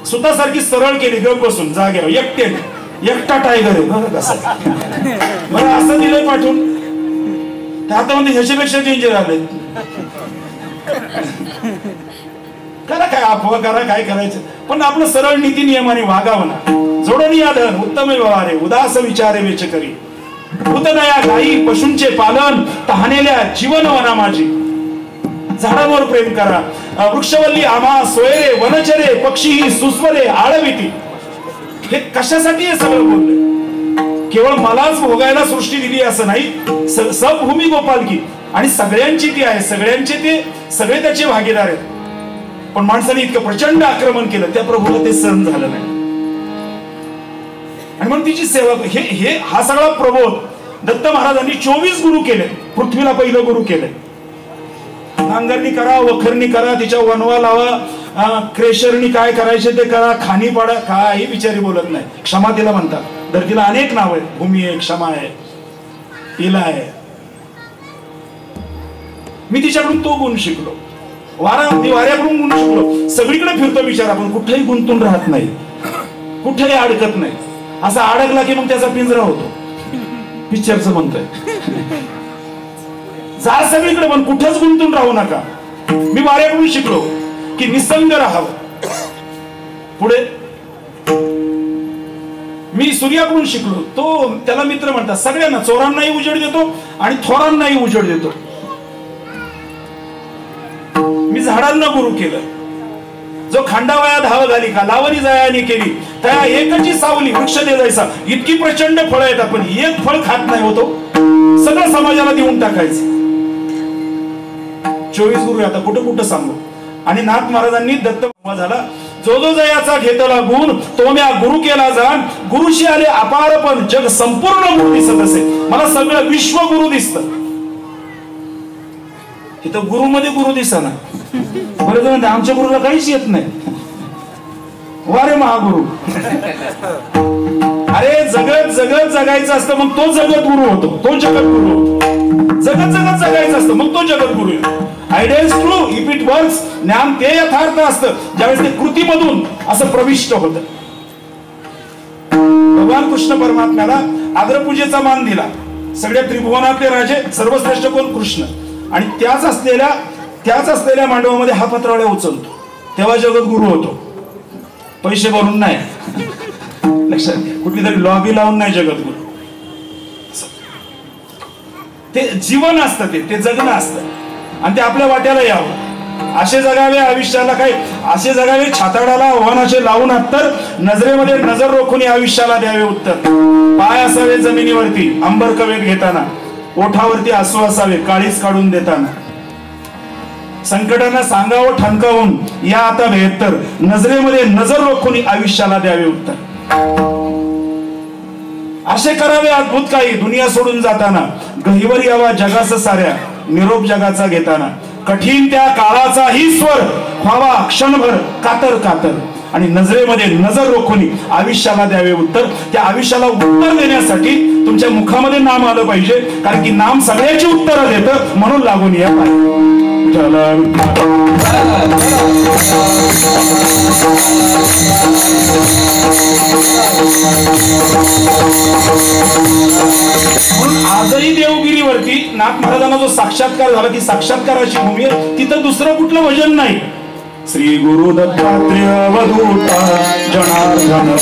स्वतःसारखी सरळ केली गप बसून जागेवर एकटा टायगर आहे बघा कसं. बरं असं दिलंय पाठवून, आता म्हणजे ह्याच्यापेक्षा डेंजर आले. करा काय अफवा करा, काय करायचं, पण आपलं सरळ नीती नियमाने वागावं ना. जोडून या धन उत्तम व्यवहारे, उदास विचारे वेच करी. भूतदया गायी पशूंचे पालन, तहानेल्या जीवन वना माझी. झाडांवर प्रेम करा, वृक्षवल्ली आम्हा सोयरे, वनचरे पक्षी सुस्वरे आळविती. हे कशासाठी हे सगळं बोलले? केवळ मलाच भोगायला सृष्टी दिली असं नाही, सबभूमी गोपालकी, आणि सगळ्यांची ती आहे, सगळ्यांचे ते सगळे त्याचे भागीदार आहेत. पण माणसाने इतकं प्रचंड आक्रमण केलं, त्या प्रभूला ते सहन झालं नाही. आणि म्हणून तिची सेवा हा सगळा प्रबोध दत्त महाराजांनी 24 गुरु केले. पृथ्वीला पहिलं गुरु केले. नांगरणी करा, वखरणी करा, तिच्या वनवा लावा, क्रेशरणी काय करायचे ते करा, खाणी पाडा, काही विचारी बोलत नाही. क्षमा तिला म्हणतात. धरतीला अनेक नाव आहेत, भूमी आहे, क्षमा आहे, इला आहे. मी तिच्याकडून तो गुण शिकलो. वाऱ्याकडून गुण शिकलो. सगळीकडे फिरतो विचार, आपण कुठेही गुंतून राहत नाही, कुठेही अडकत नाही. असा अडकला की मग त्याचा पिंजरा होतो. पिक्चरचं म्हणतोय जा सगळीकडे, पण कुठेच गुंतून राहू नका. मी वाऱ्याकडून शिकलो की निसंग राहावं. पुढे मी सूर्याकडून शिकलो, तो त्याला मित्र म्हणतात. सगळ्यांना, चोरांनाही उजेड देतो आणि थोरांनाही उजेड देतो. मी झाडांना गुरु केलं. जो खांडावया धाव घाली का लावणी जायानी केली, त्या एकची सावली वृक्ष दे जायचा. इतकी प्रचंड फळं आहेत, आपण एक फळ खात नाही होतो, सगळं समाजाला देऊन टाकायचं. 24 गुरु आता कुठं कुठं सांगू. आणि नाथ महाराजांनी दत्त झाला. जो जो जयाचा घेतला गुण, तो म्या गुरु केला जाण. गुरुशी आले अपार, पण जग संपूर्ण गुरु दिसत असे. मला सगळं विश्व गुरु दिसत. इथं गुरु मध्ये गुरु दिसना. बरं म्हणते आमच्या गुरुला काहीच येत नाही. वारे महागुरु. अरे जगत जगत जगायचं असतं, मग तो जगत गुरु होतो, तो जगत गुरु होतो. जगत जगत जगायचं असतं, मग तो जगत गुरु आहे. Idea is true if it works. ज्ञान ते यथार्थ असतं ज्यावेळेस ते कृतीमधून असं प्रविष्ट होतं. भगवान कृष्ण परमात्म्याला आग्रपूजेचा मान दिला. सगळ्या त्रिभुवनातले राजे सर्वश्रेष्ठ कोण? कृष्ण. आणि त्याच असलेल्या मांडवामध्ये हा पत्रावळ्या उचलतो, तेव्हा जगद्गुरु होतो. पैसे भरून नाही, लक्षात घ्या. कुठली तरी लॉबी लावून नाही जगद्गुरु. ते जीवन असतं, ते जगणं असतं आणि ते आपल्या वाट्याला यावं. असे जगावे आयुष्याला, काय असे जगावे छाताडाला आव्हान असे लावून तर नजरेमध्ये नजर रोखून आयुष्याला द्यावे उत्तर. पाय असावे जमिनीवरती अंबर कवेत घेताना, ओठावरती आसू असावे काळीच काढून देताना. संकटांना सांगावं ठणकावून या आता बेहत्तर, नजरेमध्ये नजर रोखून आयुष्याला द्यावे उत्तर. असे करावे अद्भुत काही दुनिया सोडून जाताना, गहिवर यावा जगाचा साऱ्या निरोप जगाचा घेताना. कठीण त्या काळाचाही स्वर व्हावा क्षणभर कातर कातर, आणि नजरेमध्ये नजर रोखून आयुष्याला द्यावे उत्तर. त्या आयुष्याला उत्तर देण्यासाठी तुमच्या मुखामध्ये नाम आलं पाहिजे, कारण की नाम सगळ्याची उत्तरं देतं, म्हणून लागून या पाहिजे. म्हणून आजही देवगिरीवरती नाथ महाराजांना जो साक्षात्कार झाला, ती साक्षात्काराची भूमी आहे. तिथं दुसरं कुठलं भजन नाही. श्री गुरु दत्तात्रेय अवधूता जनार्दन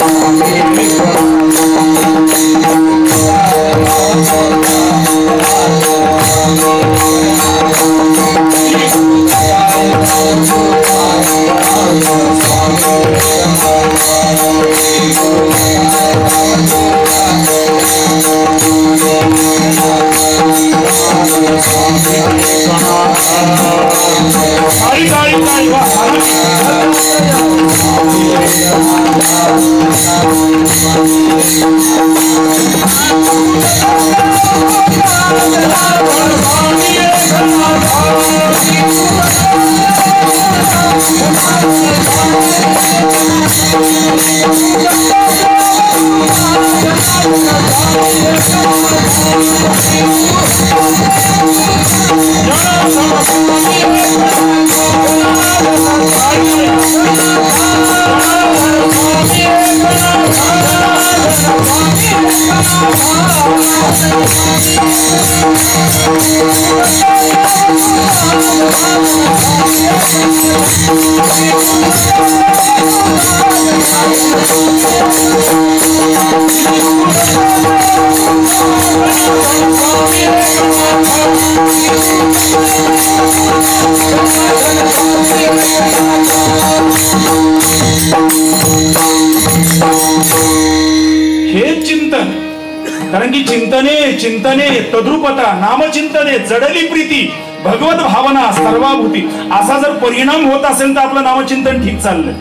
कारण की चिंतने तद्रुपता नामचिंतने जडली प्रीती भगवत भावना सर्वाभूती. असा जर परिणाम होत असेल तर आपलं नामचिंतन ठीक चाललंय.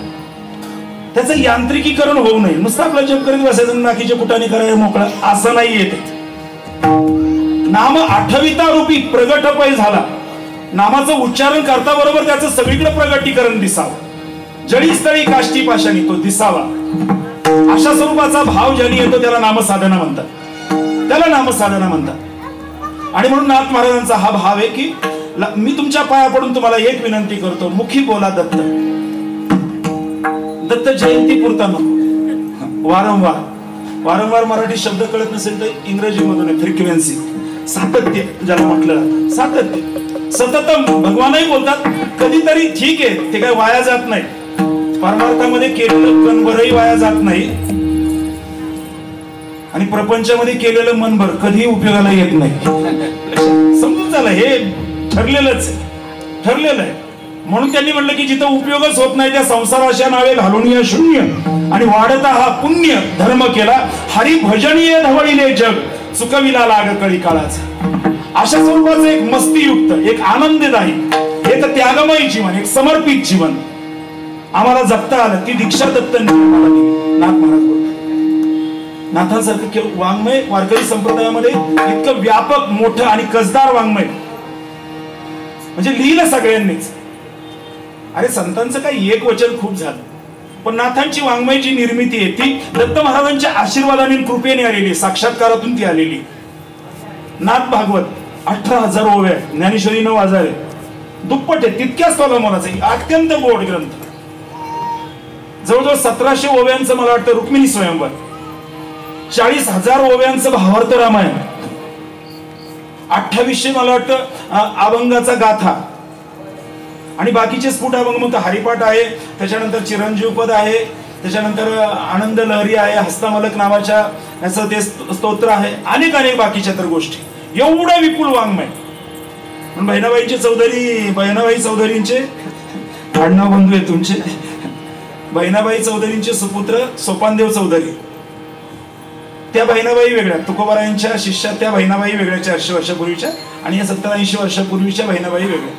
त्याचं यांत्रिकीकरण होऊ नये. नुसतं आपलं जप करीत बसायचं, नाकीचे कुटाने करायला मोकळा, असं नाही येते. नाम आठविता रूपी प्रगटपय झाला. नामाचं उच्चारण करता बरोबर त्याचं सगळीकडे प्रगटीकरण दिसावं. जळीस्थळी काष्टी पाशाणी तो दिसावा. अशा स्वरूपाचा भाव ज्याने येतो त्याला नामसाधना म्हणतात. आणि म्हणून नाथ महाराजांचा हा भाव आहे की मी तुमच्या पाया पडून तुम्हाला एक विनंती करतो, मुखी बोला दत्त. दत्त जयंती पुरता नको, वारंवार मराठी शब्द कळत नसेल तर इंग्रजी मधून फ्रिक्वेन्सी, सातत्य ज्याला म्हटलं, सातत्य सततम भगवानही बोलतात. कधीतरी ठीक आहे, ते काय वाया जात नाही. परमार्थामध्ये केलेलं कणभरही वाया जात नाही आणि प्रपंचामध्ये केलेलं मनभर कधीही उपयोगाला येत नाही. समजून झालं, हे ठरलेलं आहे. म्हणून त्यांनी म्हटलं की जिथं उपयोगच होत नाही त्या संसाराच्या नावे घालून या शून्य, आणि वाढता हा पुण्य धर्म केला हरी भजनीय धवळीले जग चुकविला लाग कळी काळाचा. अशा स्वरूपाचं एक मस्तीयुक्त, एक आनंददायी, एक त्यागमय जीवन, एक समर्पित जीवन आम्हाला जगता आलं. ती दीक्षा दत्तांनी आम्हाला दिली. नाथ महाराज बोलतात, नाथांसारखं वाङ्मय वारकरी संप्रदायामध्ये इतकं व्यापक मोठं आणि कसदार वाङ्मय म्हणजे लिहिलं सगळ्यांनीच. अरे संतांचं काही एक वचन खूप झालं, पण नाथांची वाङ्मयची निर्मिती आहे ती दत्त महाराजांच्या आशीर्वादाने कृपेने आलेली, साक्षात्कारातून ती आलेली. नाथ भागवत 18,000 ओव्या, ज्ञानेश्वरी 9,000, दुप्पट आहे. तितक्याच तोला मोलाचा अत्यंत गोड ग्रंथ. जवळजवळ 1700 ओव्यांचं मला वाटतं रुक्मिणी स्वयंवर, 40,000 ओव्यांचं भावार्थ रामायण, 2800 मला वाटतं अभंगाचा गाथा, आणि बाकीचे स्फुट अभंग मग हरिपाठ आहे, त्याच्यानंतर चिरंजीव पद आहे, त्याच्यानंतर आनंद लहरी आहे, हस्तमलक नावाच्या याचं ते स्तोत्र आहे, अनेक बाकीच्या तर गोष्टी. एवढं विपुल वाङ्मय. पण बहिणाबाई चौधरींचे आडनाव बंधू आहे तुमचे. बहिणाबाई चौधरींचे सुपुत्र सोपानदेव चौधरी, त्या बहिणाबाई वेगळ्या, तुकोबारायांच्या शिष्या त्या बहिणाबाई वेगळ्या 400 वर्षापूर्वीच्या, आणि या 70-80 वर्षापूर्वीच्या बहिणाबाई वेगळ्या.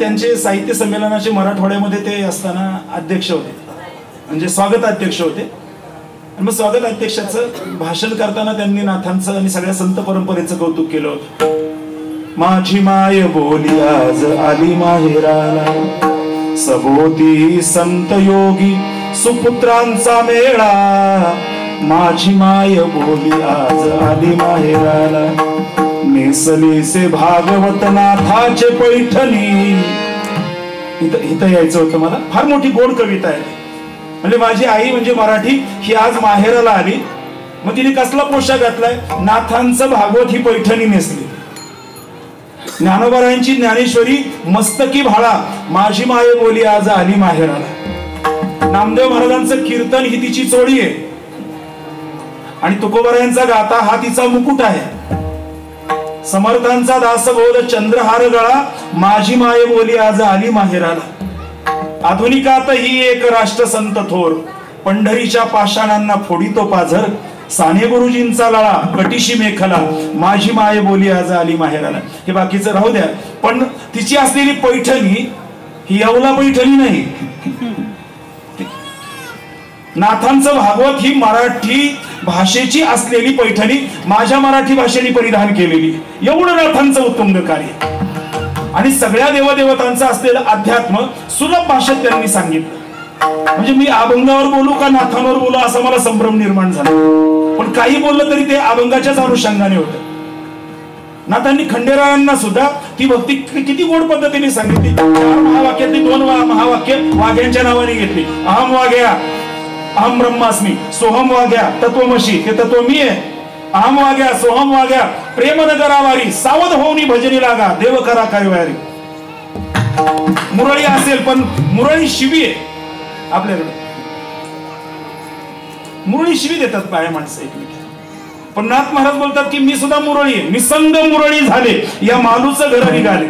त्यांचे साहित्य संमेलनाचे मराठवाड्यामध्ये ते असताना अध्यक्ष होते, म्हणजे स्वागताध्यक्ष होते. आणि मग स्वागताध्यक्षाचं भाषण करताना त्यांनी नाथांचं आणि सगळ्या संत परंपरेचं कौतुक केलं होतं. माझी माय बोली आज आली माहेराला, सभोवती संत योगी सुपुत्रांचा मेळा. माझी माय बोली आज आली माहेराला, नेसली से भागवत नाथाचे पैठणी. इथं यायचं होतं मला. फार मोठी गोड कविता आहे. म्हणजे माझी आई म्हणजे मराठी ही आज माहेराला आली, मग तिने कसला पोशाख घातलाय? नाथांचं भागवत ही पैठणी नेसली. ज्ञानोबारायांची ज्ञानेश्वरी मस्तकी भाळा, माझी माय बोली आज आली माहेराला. नामदेव महाराजांचं कीर्तन ही तिची चोळी आहे, आणि तुकोबारायांचा गाता हा तिचा मुकुट आहे. समर्थांचा दासबोध चंद्रहार गळा, माझी माय बोली आज आली माहेराला. आधुनिकात ही एक राष्ट्रसंत थोर, पंढरीच्या पाषाणांना फोडितो पाझर. साने गुरुजींचा लळा कटीशी मेखला, माझी माय बोली आज आली माहेराला. हे बाकीचं राहू द्या, पण तिची असलेली पैठणी ही येवला पैठणी नाही. नाथांचं भागवत ही मराठी भाषेची असलेली पैठणी माझ्या मराठी भाषेने परिधान केलेली. एवढं नाथांचं उत्तुंग कार्य, आणि सगळ्या देवदेवतांचं असलेलं अध्यात्म सुलभ भाषेत त्यांनी सांगितलं. म्हणजे मी अभंगावर बोलू का नाथांवर बोलू असा मला संभ्रम निर्माण झाला, पण काही बोललं तरी ते अभंगाच्याच अनुषंगाने होतं. नाथांनी खंडेरायांना सुद्धा ती भक्ती किती गोड पद्धतीने सांगितली. 4 महावाक्यातली 2 महावाक्य वाघ्यांच्या नावाने घेतली. अहम वाघ्या, अहम ब्रह्मास्मी, सोहम वाघ्या तत्वमशी, ते तत्व मी आहे. अहम वाघ्या, सोहम वाघ्या, प्रेम नगरावारी, सावध होऊनी भजनी लागा, देव करा कारवारी. मुरळी असेल पण मुरळी शिवी आहे आपल्याकडे. मुरळी शिवी देतात बाया माणसं एकमेकांना. पण नाथ महाराज बोलतात की मी सुद्धा मुरळी आहे. निसंग मुरळी झाले या मालूचं घर निघाले.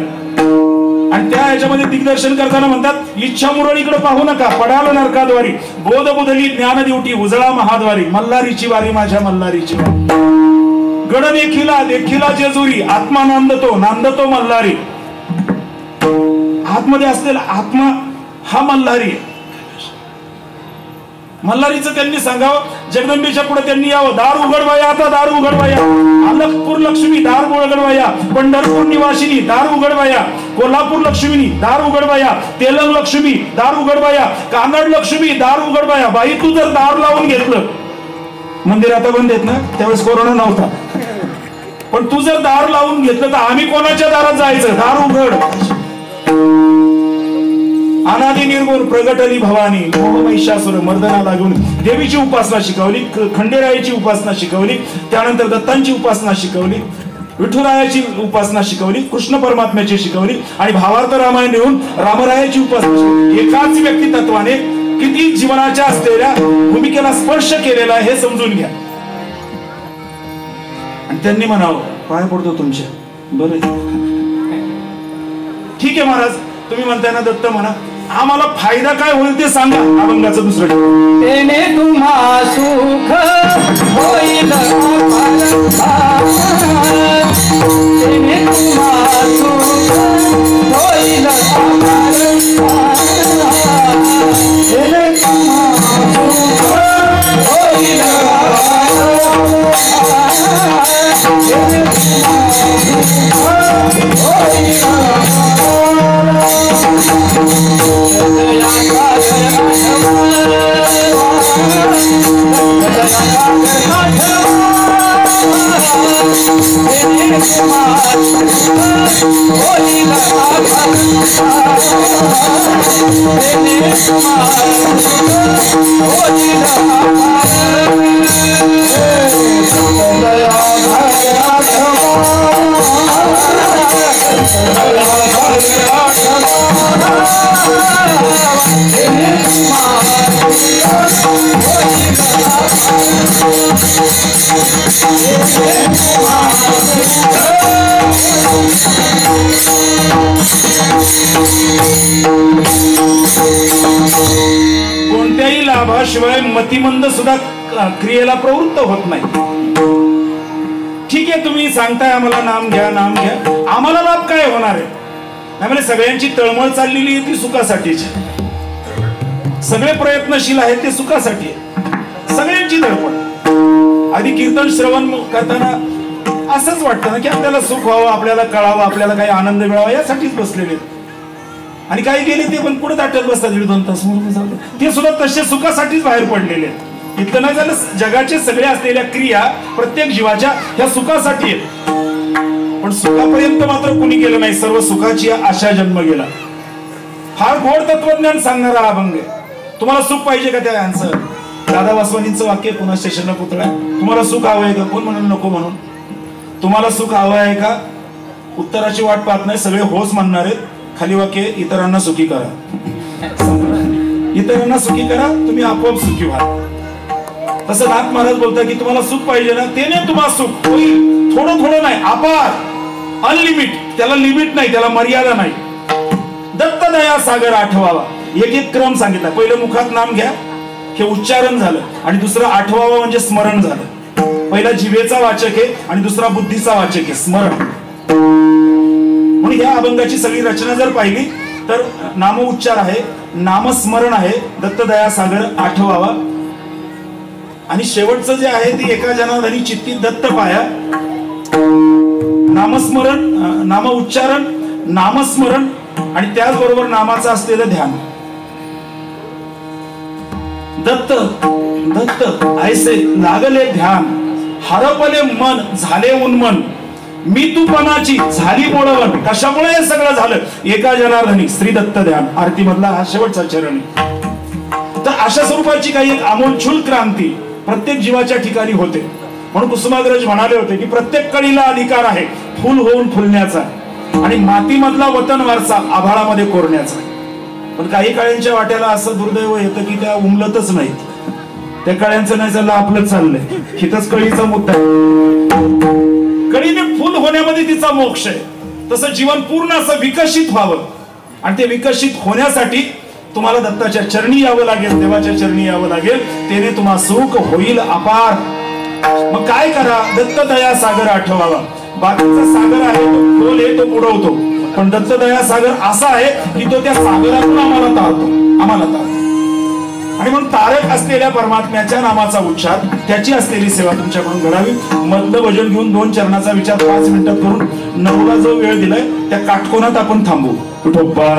आणि त्या याच्यामध्ये दिग्दर्शन करताना म्हणतात, इच्छा मुरळीकडे पाहू नका, पडाल नरकाद्वारी. बोध बुधली ज्ञान दिवटी, उजळा महाद्वारी. मल्हारीची वारी माझ्या मल्हारीची वारी. गड देखिला जेजुरी, आत्मा नांदतो मल्हारी. आतमध्ये असलेला आत्मा हा मल्हारी. मल्हारीचं त्यांनी सांगावं. जगदंबेच्या पुढे त्यांनी यावं. दार उघडवाया, आता दार उघडवाया. अलकपूर लक्ष्मी दार उघडवाया. पंढरपूर निवासिनी दार उघडवाया. कोल्हापूर लक्ष्मीनी दार उघडवाया. तेलंग लक्ष्मी दार उघडवाया. कानड लक्ष्मी दार उघडवाया. बाई तू जर दार लावून घेतलं, मंदिर आता बंद आहेत ना, त्यावेळेस कोरोना नव्हता, पण तू जर दार लावून घेतलं तर आम्ही कोणाच्या दारात जायचं? दार उघड. अनादि निर्गुण प्रगटली भवानी, मोह महिषासुर मर्दना लागून देवीची उपासना शिकवली, खंडेरायाची उपासना शिकवली, त्यानंतर दत्तांची उपासना शिकवली, विठुरायाची उपासना शिकवली, कृष्ण परमात्म्याची शिकवली, आणि भावार्थ रामायण लिहून रामरायाची उपासना शिकवली. एकाच व्यक्तितत्वाने किती जीवनाच्या असलेल्या भूमिकेला स्पर्श केलेला हे समजून घ्या. आणि त्यांनी म्हणावं, पाय पडतो तुमच्या. बरं ठीक आहे महाराज, तुम्ही म्हणताय ना दत्त म्हणा, आम्हाला फायदा काय होईल ते सांगा. अभंगाचं दुसरं.
तेने तुम्हा सुख होईल, तेने तुम्हा सुख होईल, तेने तुम्हा सुख होईल, तेने तुम्हा होईल.
कोणत्याही लाभाशिवाय मतिमंद सुद्धा क्रियेला प्रवृत्त होत नाही. ठीक आहे, तुम्ही सांगताय आम्हाला नाम घ्या नाम घ्या, आम्हाला लाभ काय होणार आहे? त्यामुळे सगळ्यांची तळमळ चाललेली आहे ती सुखासाठीची. सगळे प्रयत्नशील आहेत ते सुखासाठी आहे. सगळ्यांची धडपड. आधी कीर्तन श्रवण करताना असंच वाटतं ना की आपल्याला सुख व्हावं, आपल्याला कळावं, आपल्याला काही आनंद मिळावा यासाठीच बसलेले. आणि काही गेले ते पण पुढे ताटत बसतात 1-2 तास, ते सुद्धा तसे सुखासाठीच बाहेर पडलेले आहेत. इतकं नाही झालं, जगाचे सगळे असलेल्या क्रिया प्रत्येक जीवाच्या ह्या सुखासाठी आहेत. पण सुखापर्यंत मात्र कुणी गेलं नाही. सर्व सुखाची आशा जन्म गेला. फार गोड तत्वज्ञान सांगणारा अभंग आहे. तुम्हाला सुख पाहिजे का? त्या आन्सर दादा वासवानींचं वाक्य पुन्हा स्टेशनला पुतळा. तुम्हाला सुख हवं आहे का? कोण म्हणून नको म्हणून. तुम्हाला सुख हवं आहे का? उत्तराची वाट पाहत नाही, सगळे होच म्हणणार आहेत. खाली वाक्य, इतरांना सुखी करा. इतरांना सुखी करा, तुम्ही आपोआप सुखी व्हा. तसं नाथ महाराज बोलतात की तुम्हाला सुख पाहिजे ना, त्याने तुम्हाला सुख होईल. थोडं थोडं नाही, अपार, अनलिमिट. त्याला लिमिट नाही, त्याला मर्यादा नाही. दत्त दया सागर आठवावा. एक एक क्रम सांगितला. पहिलं मुखात नाम घ्या, हे उच्चारण झालं. आणि दुसरं आठवावा म्हणजे स्मरण झालं. पहिला जिभेचा वाचक आहे आणि दुसरा बुद्धीचा वाचक आहे, स्मरण. म्हणून या अभंगाची सगळी रचना जर पाहिली तर नामोच्चार आहे, नामस्मरण आहे, दत्त दया सागर आठवावा. आणि शेवटचं जे आहे ते एका जनार्दनी चित्ती दत्त पाया. नामस्मरण, नाम उच्चारण, नामस्मरण आणि त्याचबरोबर नामाचं असलेलं ध्यान. दत्त दत्त ऐसे लागले ध्यान, हरपले मन झाले उन्मन, मी तूपणाची झाली मोडवण. कशामुळे हे सगळं झालं? एका जनार्दनी श्री दत्त ध्यान. आरती मधला हा शेवटचा चरण. तर अशा स्वरूपाची काही एक आमूलचूल क्रांती प्रत्येक जीवाच्या ठिकाणी होते. म्हणून कुसुमाग्रज म्हणाले होते की प्रत्येक कळीला अधिकार आहे फुल होऊन फुलण्याचा आणि मातीमधला वतन वारसा आभाळामध्ये कोरण्याचा. पण काही काळ्यांच्या वाट्याला असं दुर्दैव येतं की त्या उमलतच नाहीत. त्या कळ्यांचं नाही चाललं, आपलंच चाललंय. हिथच कळीचा मुद्दा आहे. कळीने फुल होण्यामध्ये तिचा मोक्ष आहे. तसं जीवन पूर्ण असं विकसित व्हावं आणि ते विकसित होण्यासाठी तुम्हाला दत्ताच्या चरणी यावं लागेल, देवाच्या चरणी यावं लागेल. त्याने तुम्हाला सुख होईल अपार. मग काय करा? दत्त दया सागर आठवावा. बाकीचा सागर आहे तो खोल आहे, तो बुडवतो. पण दत्त दया सागर असा आहे की तो त्या सागरातून आम्हाला तारतो. आणि म्हणून तारक असलेल्या परमात्म्याच्या नामाचा उच्चार, त्याची असलेली सेवा तुमच्याकडून घडावी. मधलं भजन घेऊन 2 चरणाचा विचार 5 मिनिटात करून 9ला जो वेळ दिलाय त्या काटकोनात आपण थांबू. विठोबा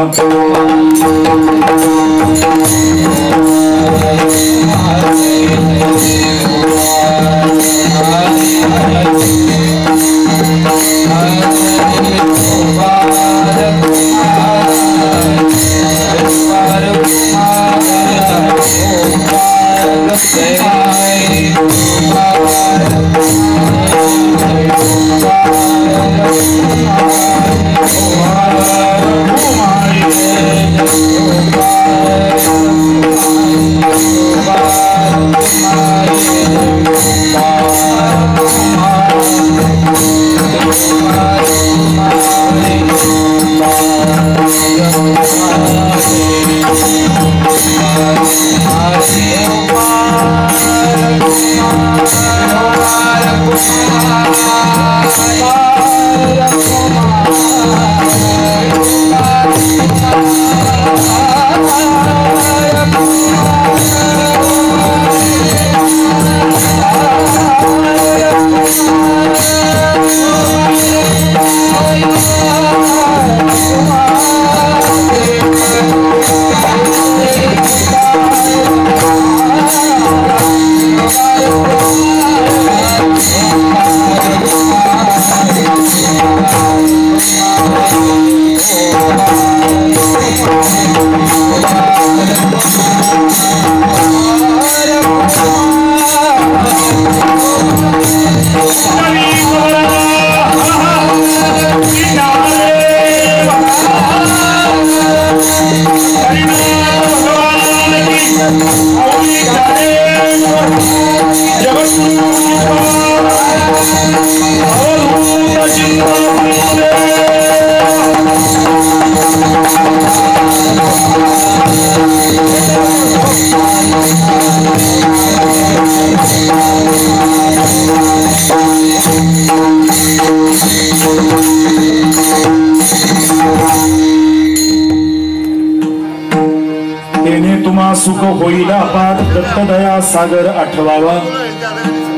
होईल अपार दत्तदया सागर आठवावा.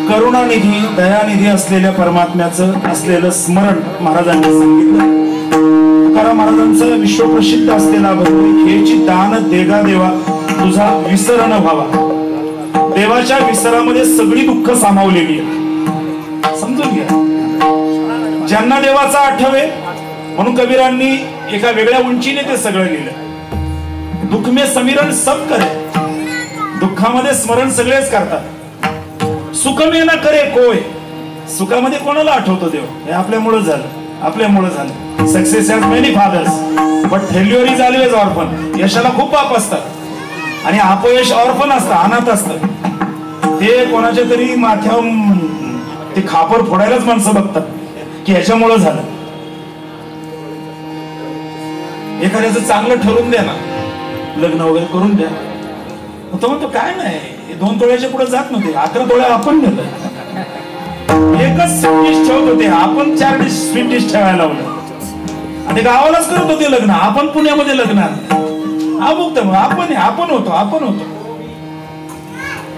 करुणानिधी दयानिधी असलेल्या परमात्म्याचं असलेलं स्मरण महाराजांनी सांगितलं. तुकाराम महाराजांचं विश्वप्रसिद्ध असलेला अभंग, हेची दान देगा देवा तुझा विसरण व्हावा. देवाच्या विसरामध्ये सगळी दुःख सामावलेली आहे, समजून घ्या. ज्यांना देवाचा आठवे म्हणून कबीरांनी एका वेगळ्या उंचीने ते सगळं लिहिलं. दुःख में समीरण सब करे, दुःखामध्ये स्मरण सगळेच करतात. सुख में न करे कोय, सुखामध्ये कोणाला आठवतो देव? हे आपल्यामुळे झालं, आपल्यामुळे झालं. Success has many fathers but failure is always orphan. यशाला खूप बाप असतात आणि अपयश ऑर्फन असतं, अनाथ असतं. ते कोणाच्या तरी माथ्यावर ते खापर फोडायलाच माणसं बघतात की ह्याच्यामुळं झालं. एखाद्याचं चांगलं ठरवून द्या ना, लग्न वगैरे करून द्या. तो म्हणतो काय नाही, 2 तोळ्याच्या पुढे जात नव्हते, 11 तोळ्या आपण नेलं. एकच स्वीट डिश ठेवत होते, आपण 4 स्वीट डिश ठेवायला लावलं. आणि गावालाच करत होते लग्न, आपण पुण्यामध्ये लग्न. आपण होतो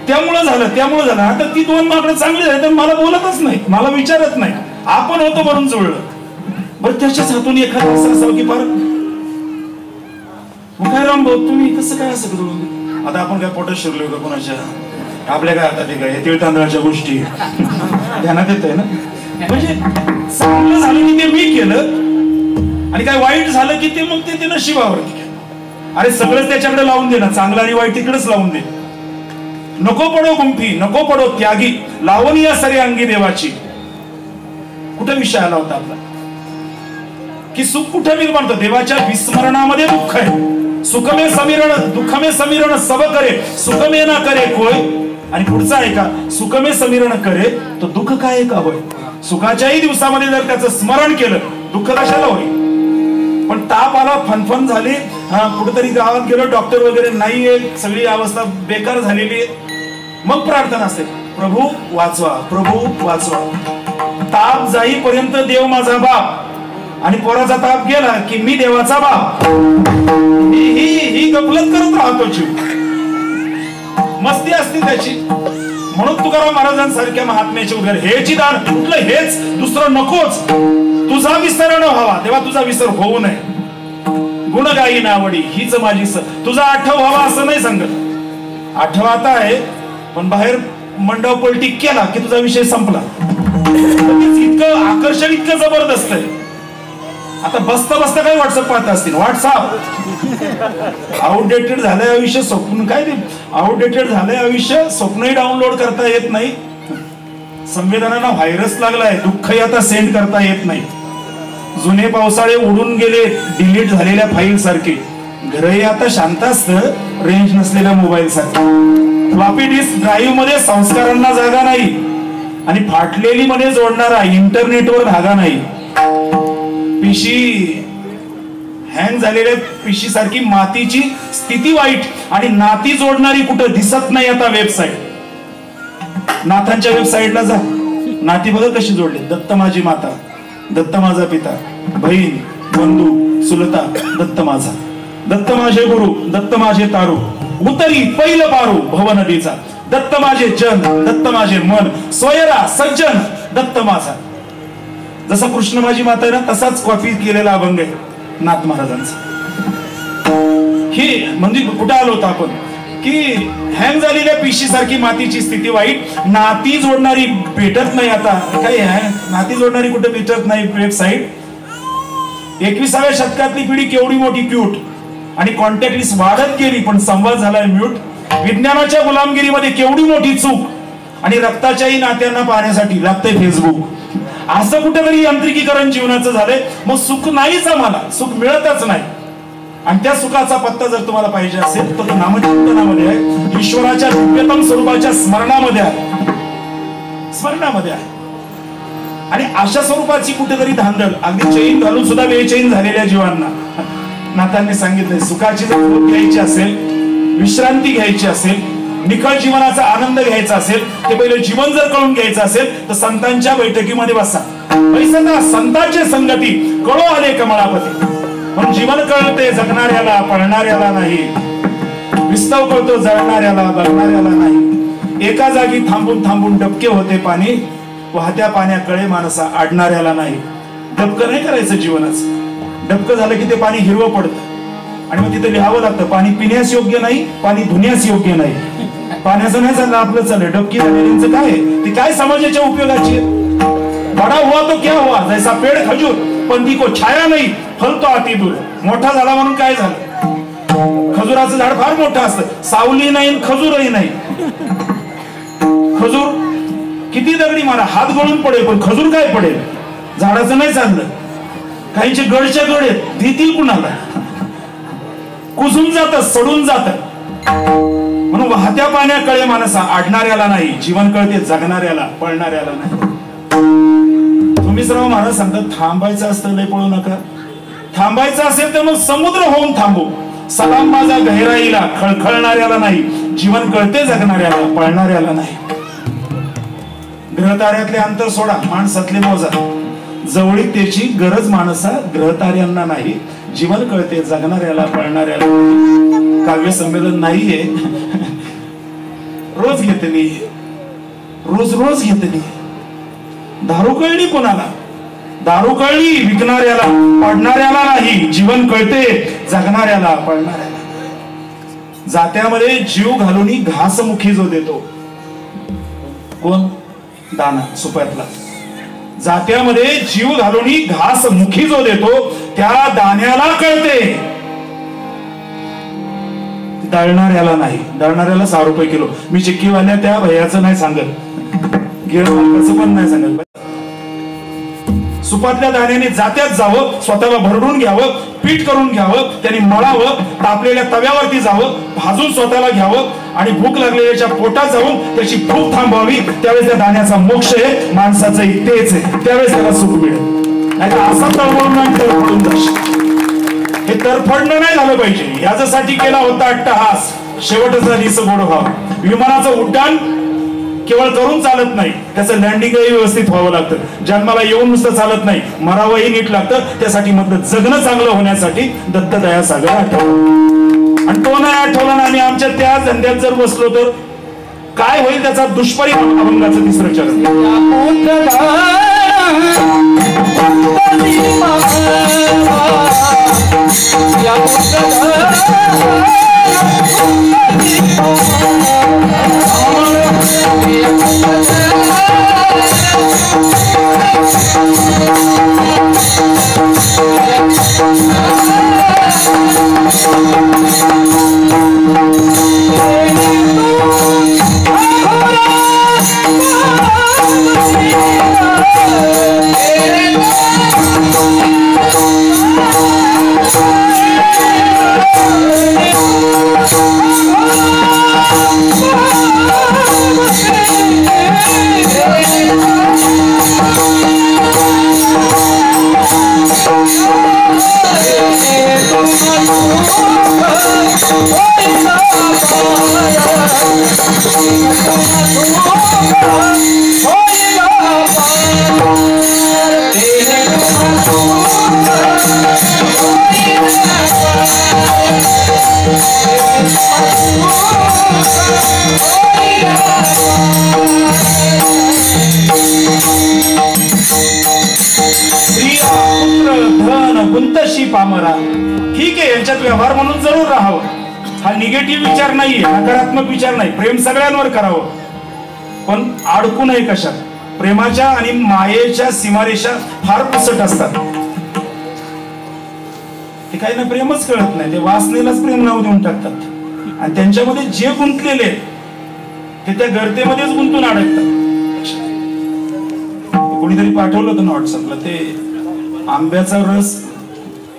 त्यामुळं झालं. आता ती 2 माकडं चांगली झाली तर मला बोलतच नाही, मला विचारत नाही. आपण होतो म्हणून जुळलं. बरं त्याच्याच हातून एखादं असं असावं की फार काय राम भाऊ तुम्ही कसं काय असं करून. आता आपण काय पोटात शिरलो का कोणाच्या? आपल्या काय आता ते काय तीळ तांदळाच्या गोष्टी ध्यानात येत आहे ना. म्हणजे चांगलं झालं की ते मी केलं आणि काय वाईट झालं की ते मग ते नशिबावरती. अरे सगळंच त्याच्याकडे लावून दे ना, चांगलं आणि वाईट तिकडेच लावून दे. नको पडो गुंफी, नको पडो त्यागी, लावणी या सरी अंगी देवाची. कुठं विषय आला होता आपला की सुख कुठं निर्माण होतं? देवाच्या विस्मरणामध्ये दुःख आहे. सुखमे समीरण दुःखमे समीरण सब करे, सुखमे ना करे कोय. आणि पुढचा आहे का, सुखमे समीरण करे तो दुःख काय का होय. सुखाच्याही दिवसामध्ये जर त्याचं स्मरण केलं, दुःख कशाला होईल? पण ताप आला, फनफन झाली, कुठेतरी गावात गेलो, डॉक्टर वगैरे नाहीये, सगळी अवस्था बेकार झालेली आहे, मग प्रार्थना असते, प्रभू वाचवा, प्रभू वाचवा. ताप जाईपर्यंत देव माझा बाप, आणि पोराचा ताप गेला की मी देवाचा बाप. ही गफलत करत राहतो जीव, मस्ती असते त्याची. म्हणून तुकाराम महाराजांसारख्या महात्म्याचे उद्गार, हेची दान कुठलं, हेच दुसरं नकोच. तुझा विसर न व्हावा, तेव्हा तुझा विसर होऊ नये. गुण गाई नावडी हीच माझी तुझा आठव व्हावा असं नाही सांगत. आठवाता आहे पण बाहेर मंडप पलटी केला की तुझा विषय संपला. इतकं आकर्षण इतकं जबरदस्त आहे. आता बसता काय व्हॉट्सअप पाहत असतील, व्हॉट्सअप आउटडेटेड झालंय आयुष्य. स्वप्न काय ते आउटडेटेड झालंय आयुष्य, स्वप्नही डाउनलोड करता येत नाही. संवेदनांना व्हायरस लागलाय, दुःखही आता सेंड करता येत नाही. जुने पावसाळे उडून गेले डिलीट झालेल्या फाईल सारखे. घरही आता शांत असतं रेंज नसलेल्या मोबाईल सारखे. फ्लॉपी डिस्क ड्राईव्ह मध्ये संस्कारांना जागा नाही आणि फाटलेली मध्ये जोडणारा इंटरनेटवर धागा नाही. पिशी हँग झालेल्या पिशी सारखी मातीची स्थिती वाईट आणि नाती जोडणारी कुठं दिसत नाही आता वेबसाईट. नाथांच्या वेबसाईटला जा, नाती बघा कशी जोडली. दत्त माझी माता, दत्त माझा पिता, बहीण बंधू सुलता दत्त माझा, दत्त माझे गुरु, दत्त माझे तारू, उतरी पैल पारू भव नदीचा, दत्त माझे जन, दत्त माझे मन, स्वयरा सज्जन दत्त माझा. जसा कृष्ण माझी माता आहे ना, तसाच कॉपी केलेला अभंग आहे नाथ महाराजांचा. ही म्हणजे कुठे आलो होतो आपण की हँग झालेल्या पिशी सारखी मातीची स्थिती वाईट, नाती जोडणारी भेटत नाही. आता काही नाती जोडणारी कुठे भेटत नाही वेबसाईट. 21व्या शतकातली पिढी केवढी मोठी क्यूट आणि कॉन्टॅक्ट लिस्ट वाढत गेली पण संवाद झालाय म्यूट. विज्ञानाच्या गुलामगिरीमध्ये केवढी मोठी चूक आणि रक्ताच्याही नात्यांना पाहण्यासाठी लागतंय फेसबुक. असं कुठेतरी यांत्रिकीकरण जीवनाचं झालंय. मग सुख नाहीच, आम्हाला सुख मिळतच नाही. आणि त्या सुखाचा पत्ता जर तुम्हाला पाहिजे असेल तर तो नामचिंतनामध्ये आहे, ईश्वराच्या दिव्यतम स्वरूपाच्या स्मरणामध्ये आहे, स्मरणामध्ये आहे. आणि अशा स्वरूपाची कुठेतरी धांदल, अगदी चैन घालून सुद्धा बेचैन झालेल्या जीवांना नाथांनी सांगितलंय, सुखाची जर झोप घ्यायची असेल, विश्रांती घ्यायची असेल, निखळ जीवनाचा आनंद घ्यायचा असेल, ते पहिले जीवन जर कळून घ्यायचं असेल तर संतांच्या बैठकीमध्ये बसा. संतांची संगती कळो आले कमळापती. पण जीवन कळते जगणाऱ्याला, पळणाऱ्याला नाही. विस्तव कळतो जळणाऱ्याला बघणाऱ्याला नाही. एका जागी थांबून थांबून डबके होते पाणी, वाहत्या पाण्याकडे माणसा आडणाऱ्याला नाही. डबकं नाही करायचं जीवनाचं. डबकं झालं की ते पाणी हिरवं पडतं आणि मग तिथे लिहावं लागतं पाणी पिण्यास योग्य नाही, पाणी धुण्यास योग्य नाही. पाण्याचं नाही चाललं आपलं चाललं. डबकी झालेलींचं काय ती काय समाजाच्या उपयोगाची. बडा हुआ तो क्या हुआ, जैसा पेड़ खजूर पंथी को छाया नहीं फल तो अति दूर. मोठा झाला म्हणून काय झालं. खजुराचं झाड फार मोठं असतं, सावली नाही खजूरही नाही. खजूर किती दगडी मारा हात गळून पडेल पण खजूर काय पडेल. झाडाचं नाही चाललं. काहींचे गडच्या गड आहेत, भीतील कुणाला. कुजून जात सडून जात. म्हणून वाहत्या पाण्याकडे माणसा आडणाऱ्याला नाही, जीवन कळते जगणाऱ्याला पळणाऱ्याला नाही. तुम्ही सर्व महाराज सांगतात थांबायचं असतं लय पळू नका. थांबायचं असेल तर मग समुद्र होऊन थांबू. सलाम माझा गहिराईला खळखळणाऱ्याला नाही, जीवन कळते जगणाऱ्याला पळणाऱ्याला नाही. ग्रहताऱ्यातले अंतर सोडा, माणसातले मोजा. जवळीकतेची गरज माणसा ग्रहताऱ्यांना नाही, जीवन कळते जगणाऱ्याला पळणाऱ्याला. काव्य संमेलन नाहीये, रोज घेते मी, रोज रोज घेते मी. दारू कळली कोणाला. दारू कळली विकणाऱ्याला पडणाऱ्याला नाही, जीवन कळते जगणाऱ्याला पळणाऱ्याला. जात्यामध्ये जीव घालून घासमुखी जो देतो कोण, दाना सुपातला. जात्यामध्ये जीव घालून घासमुखी जो देतो त्या दाण्याला कळते, दळणाऱ्याला नाही. दळणाऱ्याला 6 रुपये किलो. मी चिक्कीवाल्या त्या भैयाचं नाही सांगत, गिळमालकाचं पण नाही सांगत. सुपातल्या दाण्याने जात्यात जावं, स्वतःला भरडून घ्यावं, पीठ करून घ्यावं, त्यांनी मळावं, तापलेल्या तव्यावरती जावं, भाजून स्वतःला घ्यावं आणि भूक लागलेल्याच्या पोटात जाऊन त्याची भूक थांबवावी. त्यावेळेस त्या दाण्याचा मोक्ष आहे, माणसाचं तेच आहे. त्यावेळेस त्याला सुख मिळेल. नाही तर असा तळमळून हे तरफडणं नाही झालं पाहिजे. याच्यासाठी केला होता अट्टहास, शेवटचा दिस गोड व्हावा. विमानाचं उड्डाण केवळ करून चालत नाही, त्याचं लँडिंगही व्यवस्थित व्हावं लागतं. जन्माला येऊन नुसतं चालत नाही, मरावंही नीट लागतं. त्यासाठी मधलं जगणं चांगलं होण्यासाठी दत्तदया सागर आठवलं. आणि तो नाही आठवला ना आणि आमच्या त्या धंद्यात जर बसलो तर काय होईल त्याचा दुष्परिणाम. अभंगाचं 3रं चरण. पामरा ठीक आहे, यांच्यात व्यवहार म्हणून जरूर राहावं. हा निगेटिव्ह विचार नाहीये, नकारात्मक विचार नाही. प्रेम सगळ्यांवर करावं, पण अडकू नये कशात. प्रेमाच्या आणि मायेच्या सीमारेषा फार पुसट असतात. ते काही ना प्रेमच कळत नाही, ते वासनेलाच प्रेम नाव देऊन टाकतात आणि त्यांच्यामध्ये जे गुंतलेले ते त्या गर्तेमध्येच गुंतून अडकतात. कोणीतरी पाठवलं होतं ना व्हॉट्सअपला, ते आंब्याचा रस,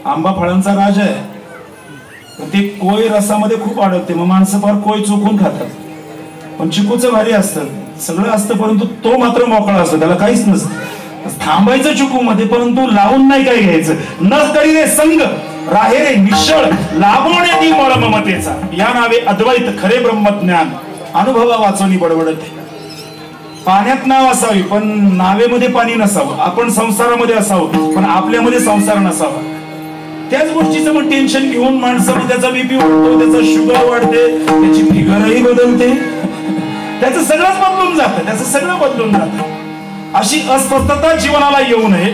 आंबा फळांचा राजा आहे, ते कोय रसामध्ये खूप अडकते. मग माणसं फार कोय चुकून खातात. पण चिकूचं भारी असतं, सगळं असतं, परंतु तो मात्र मोकळा असतो, त्याला काहीच नसतं. थांबायचं चिकू मध्ये, परंतु लावून नाही काही घ्यायचं. न तरी रे संग राहे रे निश्चळ, लाभवणे ती मळ ममतेचा. या नावे अद्वैत खरे ब्रह्मज्ञान, अनुभवा वाचवणी बडबडते. पाण्यात नाव असावी पण नावेमध्ये पाणी नसावं. आपण संसारामध्ये असावं पण आपल्यामध्ये संसार नसावा. त्याच गोष्टीचं मग टेन्शन घेऊन माणसाला त्याचा बीपी वाढतो, त्याचा शुगर वाढते, त्याची फिगरही बदलते, त्याचं सगळंच बदलून जातं, त्याचं सगळं बदलून जातं. अशी अस्वस्थता जीवनाला येऊ नये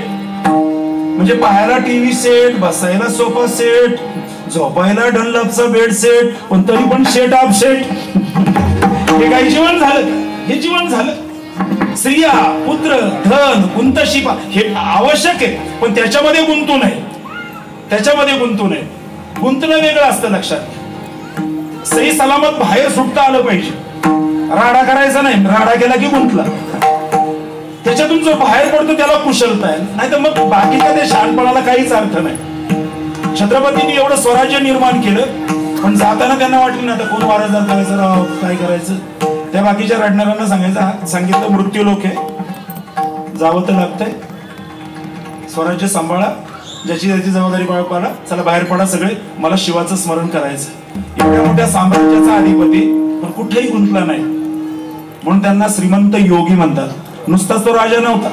म्हणजे पाहायला टीव्ही सेट, बसायला सोफा सेट, झोपायला डनलपचा बेड सेट, पण तरी पण सेट ऑफ सेट. हे काही जीवन झालं? हे जीवन झालं? स्त्रिया, पुत्र, धन, गुंतशिपा हे आवश्यक आहे, पण त्याच्यामध्ये गुंतू नये. त्याच्यामध्ये गुंतू नये. गुंतणं वेगळं असतं, लक्षात. सही सलामत बाहेर सुटता आलं पाहिजे. राडा करायचा नाही, राडा केला की गुंतला. त्याच्यातून जो बाहेर पडतो त्याला कुशलता आहे, नाही तर मग बाकीच्या त्या शहाणपणाला काहीच अर्थ नाही. छत्रपतींनी एवढं स्वराज्य निर्माण केलं, पण जाताना त्यांना वाटलं ना आता कोण वारसदार करायचं, राव काय करायचं. त्या बाकीच्या रडणाऱ्यांना सांगितलं मृत्यू लोक आहे, जावं तर लागतंय, स्वराज्य सांभाळा, ज्याची त्याची जबाबदारी पार पाडा, चला बाहेर पडा सगळे, मला शिवाचं स्मरण करायचं. एवढ्या मोठ्या साम्राज्याचा अधिपती पण कुठेही गुंतला नाही, म्हणून त्यांना श्रीमंत योगी म्हणतात. नुसताच तो राजा नव्हता.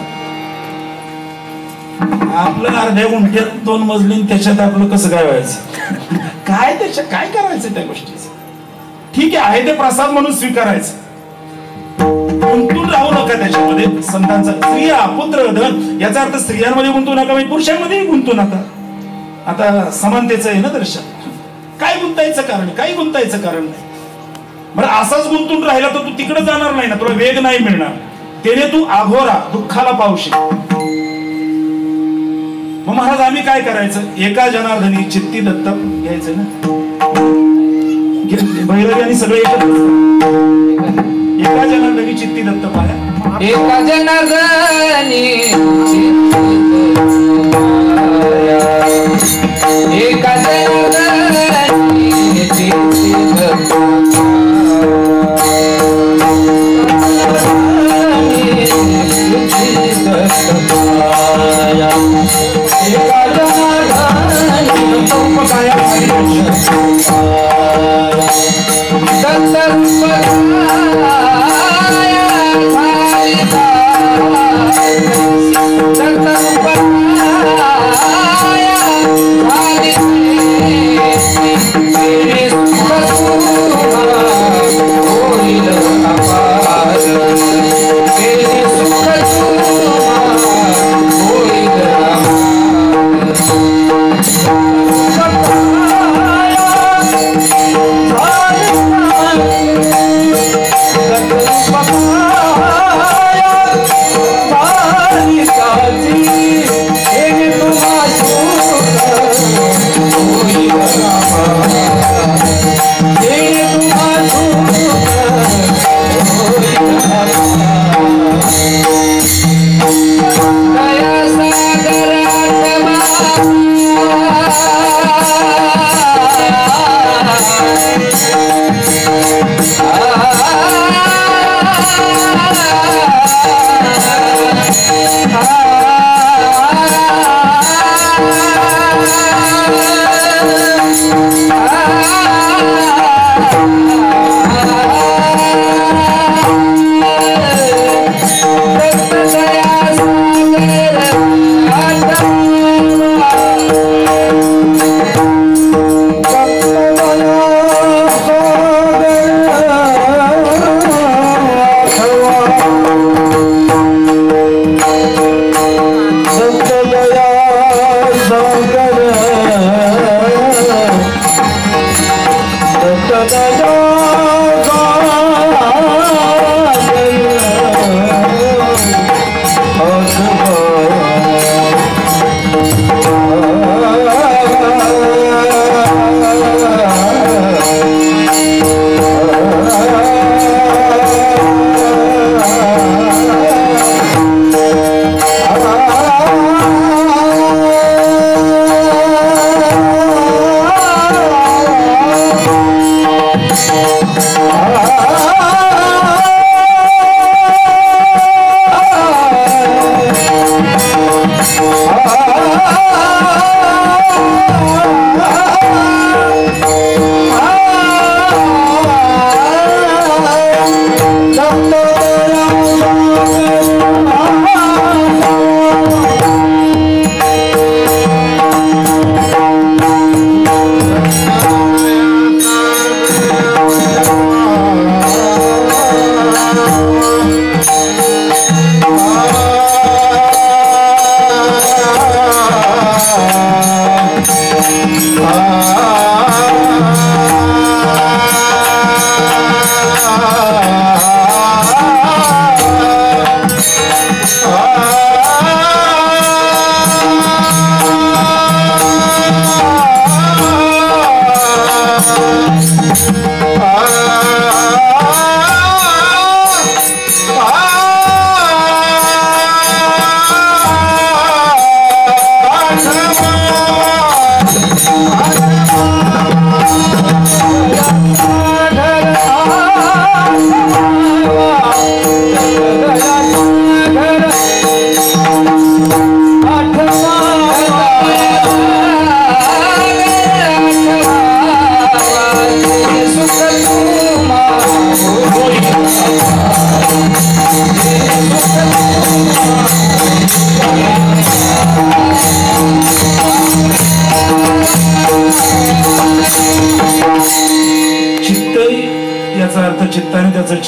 आपलं अर्ध्या गुंठ्यात 2 मजली, त्याच्यात आपलं कसं काय व्हायचं, काय त्याच्या काय करायचं त्या गोष्टीचं. ठीक आहे ते प्रसाद म्हणून स्वीकारायचं, गुंतून राहू नका त्याच्यामध्ये. संतांचा स्त्रिया, पुत्र, धन याचा अर्थ स्त्रियांमध्ये गुंतू नका, पुरुषांमध्येही गुंतू नका. आता समानतेचं आहे ना दर्शन. काय गुंतायचं कारण, काही गुंतायचं कारण नाही. बरं असाच गुंतून राहिला तर तू तिकडे जाणार नाही ना, तुला वेग नाही मिळणार, त्याने तू आघोरा दुःखाला पावशील. मग महाराज आम्ही काय करायचं, एका जनार्दनी चित्ती दत्त घ्यायचं ना, भैरवी आणि सगळे एका जनार्दनी चित्ती दत्त पाया,
एका जनार्दनी एका जनार्दनी चित्ती दत्त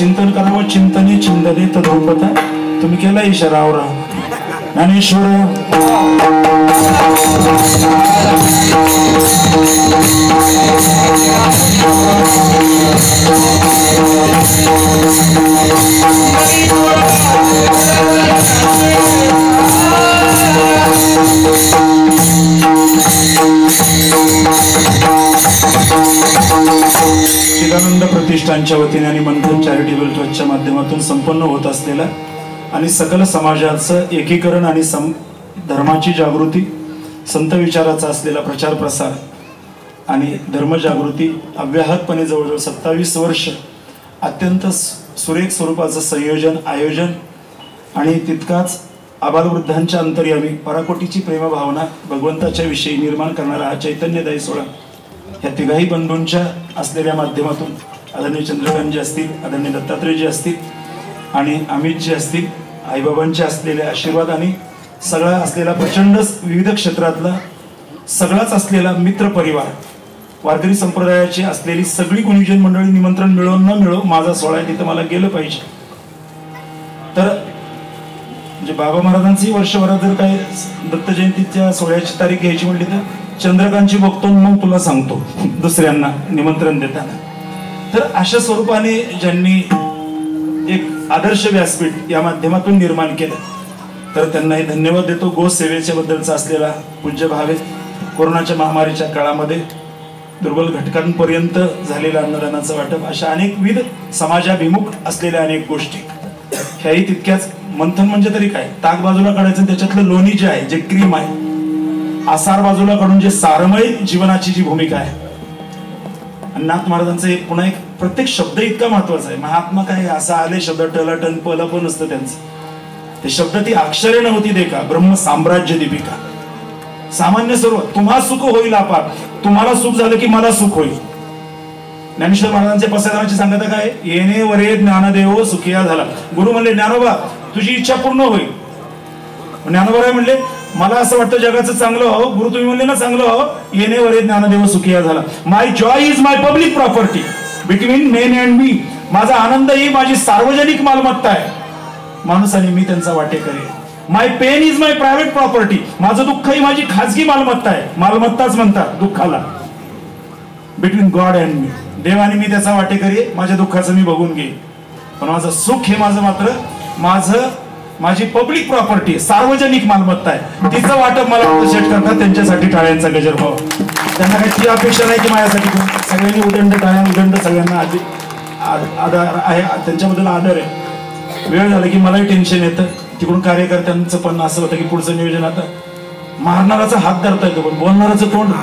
चिंतन करावं, चिंतने चिंतने तद्रूपता. तुम्ही केला इशारा आवरा. ज्ञानेश्वर चिदानंद प्रतिष्ठानच्या वतीने आणि मंथन चॅरिटेबल ट्रस्टच्या माध्यमातून संपन्न होत असलेला आणि सकल समाजाचं एकीकरण आणि धर्माची जागृती, संत विचाराचा असलेला प्रचार प्रसार आणि धर्मजागृती अव्याहतपणे जवळजवळ 27 वर्ष अत्यंत सुरेख स्वरूपाचं संयोजन, आयोजन आणि तितकाच आबालवृद्धांच्या अंतर्यामी पराकोटीची प्रेमभावना भगवंताच्या विषयी निर्माण करणारा हा चैतन्यदायी सोहळा ह्या तिघाही बंधूंच्या असलेल्या माध्यमातून आदरणीय चंद्रकांतजी असतील, आदरणीय दत्तात्रेयजी असतील आणि अमितजी असतील, आईबाबांचे असलेले आशीर्वाद आणि सगळा असलेला प्रचंड विविध क्षेत्रातला सगळाच असलेला मित्र परिवार, वारकरी संप्रदायाची असलेली सगळी गुणीजन मंडळी निमंत्रण मिळो न मिळो माझा सोहळा आहे तिथं मला गेलं पाहिजे. तर म्हणजे बाबा महाराजांची वर्षभरात जर काही दत्त जयंतीच्या सोहळ्याची तारीख घ्यायची म्हटली तर चंद्रकांतची बघतो मग तुला सांगतो दुसऱ्यांना निमंत्रण देताना. तर अशा स्वरूपाने ज्यांनी एक आदर्श व्यासपीठ या माध्यमातून निर्माण केलं तर त्यांनाही धन्यवाद देतो. गोसेवेच्या बद्दलचा असलेला पूज्य भाव आहे. कोरोनाच्या महामारीच्या काळामध्ये दुर्बल घटकांपर्यंत झालेलं अन्नदानाचं वाटप, अशा अनेकविध समाजाभिमुख असलेल्या अनेक गोष्टी ह्याही तितक्याच. मंथन म्हणजे तरी काय, ताक बाजूला काढायचं, त्याच्यातलं लोणी जे आहे, जे क्रीम आहे, आसार बाजूला काढून जे सारमय जीवनाची जी भूमिका आहे. नाथ महाराजांचं एक पुन्हा एक प्रत्येक शब्द इतका महत्वाचा आहे. महात्मा काय असं आले शब्द टलटन पलपण असतं त्यांचं. ते शब्द ती अक्षरे नव्हती देखा ब्रह्म साम्राज्य दीपिका. सामान्य सर्व तुम्हा सुख होईल आपाप, तुम्हाला सुख झालं की मला सुख होईल. ज्ञानेश्वर महाराजांचे पसायदानाची सांगता काय, येणे वरे ज्ञानदेव सुखिया झाला. गुरु म्हणले ज्ञानोबा तुझी इच्छा पूर्ण होईल. ज्ञानोबा म्हणले मला असं वाटतं जगाचं चांगलं हो. गुरु तुम्ही म्हणले ना चांगलं हो. येणे वरे ज्ञानदेव सुखिया झाला. My joy is my public property between men and me. माझा आनंद ही माझी सार्वजनिक मालमत्ता आहे, माणूस आणि मी त्यांचा वाटेकरी. My pain is my private property. माझं दुःख ही माझी खाजगी मालमत्ता आहे. मालमत्ताच म्हणतात दुःखाला. बिटवीन गॉड अँड मी, देव आणि मी त्याचा वाटेकरी. माझ्या दुःखाचं मी बघून घेईन, पण माझं सुख हे माझं मात्र माझी पब्लिक प्रॉपर्टी, सार्वजनिक मालमत्ता आहे. तिचं वाटप मला सेट करतात. त्यांच्यासाठी टाळ्यांचा गजर व्हावा. त्यांना काही ती अपेक्षा नाही की माझ्यासाठी सगळ्यांनी उदंड टाळ्या, उदंड सगळ्यांना आदर आहे, त्यांच्याबद्दल आदर आहे. वेळ झाला की मलाही टेन्शन येतं. तिकडून कार्यकर्त्यांचं पण असं होतं की पुढचं नियोजन आता मारणाराचा हात धरता येतो पण बोलणाराचं तोंड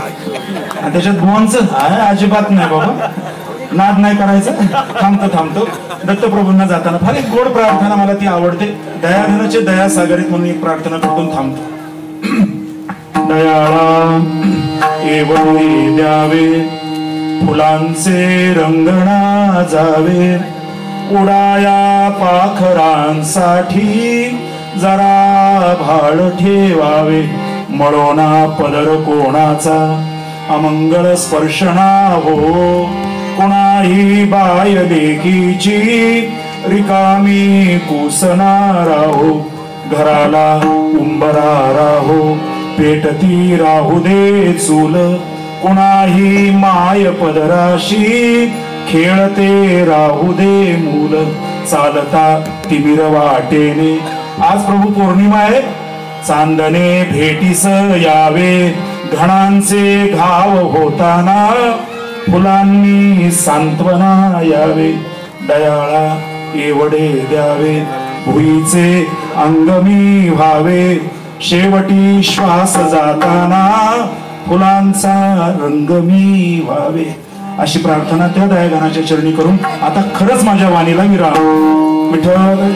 आणि त्याच्यात बोनचं अजिबात नाही बाबा. नाद नाही करायचा. थांबतो दत्तप्रभूंना जाताना फार एक गोड प्रार्थना मला ती आवडते. दयाघनाचे दया सागरित म्हणून एक प्रार्थना करून थांबतो. दयाळा एवढे द्यावे फुलांचे रंगणा जावे, उडाया पाखरांसाठी जरा भाळ ठेवावे. मळोना पदर कोणाचा अमंगल स्पर्शना हो, कुणाही बाय लेकीची रिकामी कुसना राहो. घराला उंबरा राहो, पेटती राहू दे चूल, कुणाही माय पदराशी खेळते राहू दे मूल. चालता तिमिर वाटेने, आज प्रभू पौर्णिमा आहे, चांदणे भेटीस यावे. घणांचे घाव होताना फुलांनी सांत्वना यावे. दयाळा एवढे द्यावे भुईचे अंगमी व्हावे. शेवटी श्वास जाताना फुलांचा रंगमी व्हावे. अशी प्रार्थना त्या दयागणाच्या चरणी करून आता खरंच माझ्या वाणीला विराम. Vitthal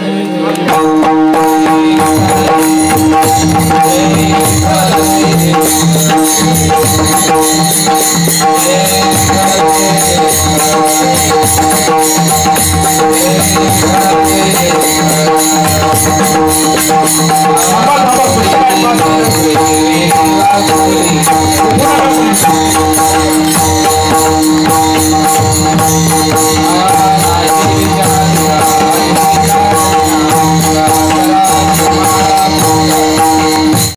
Thank you.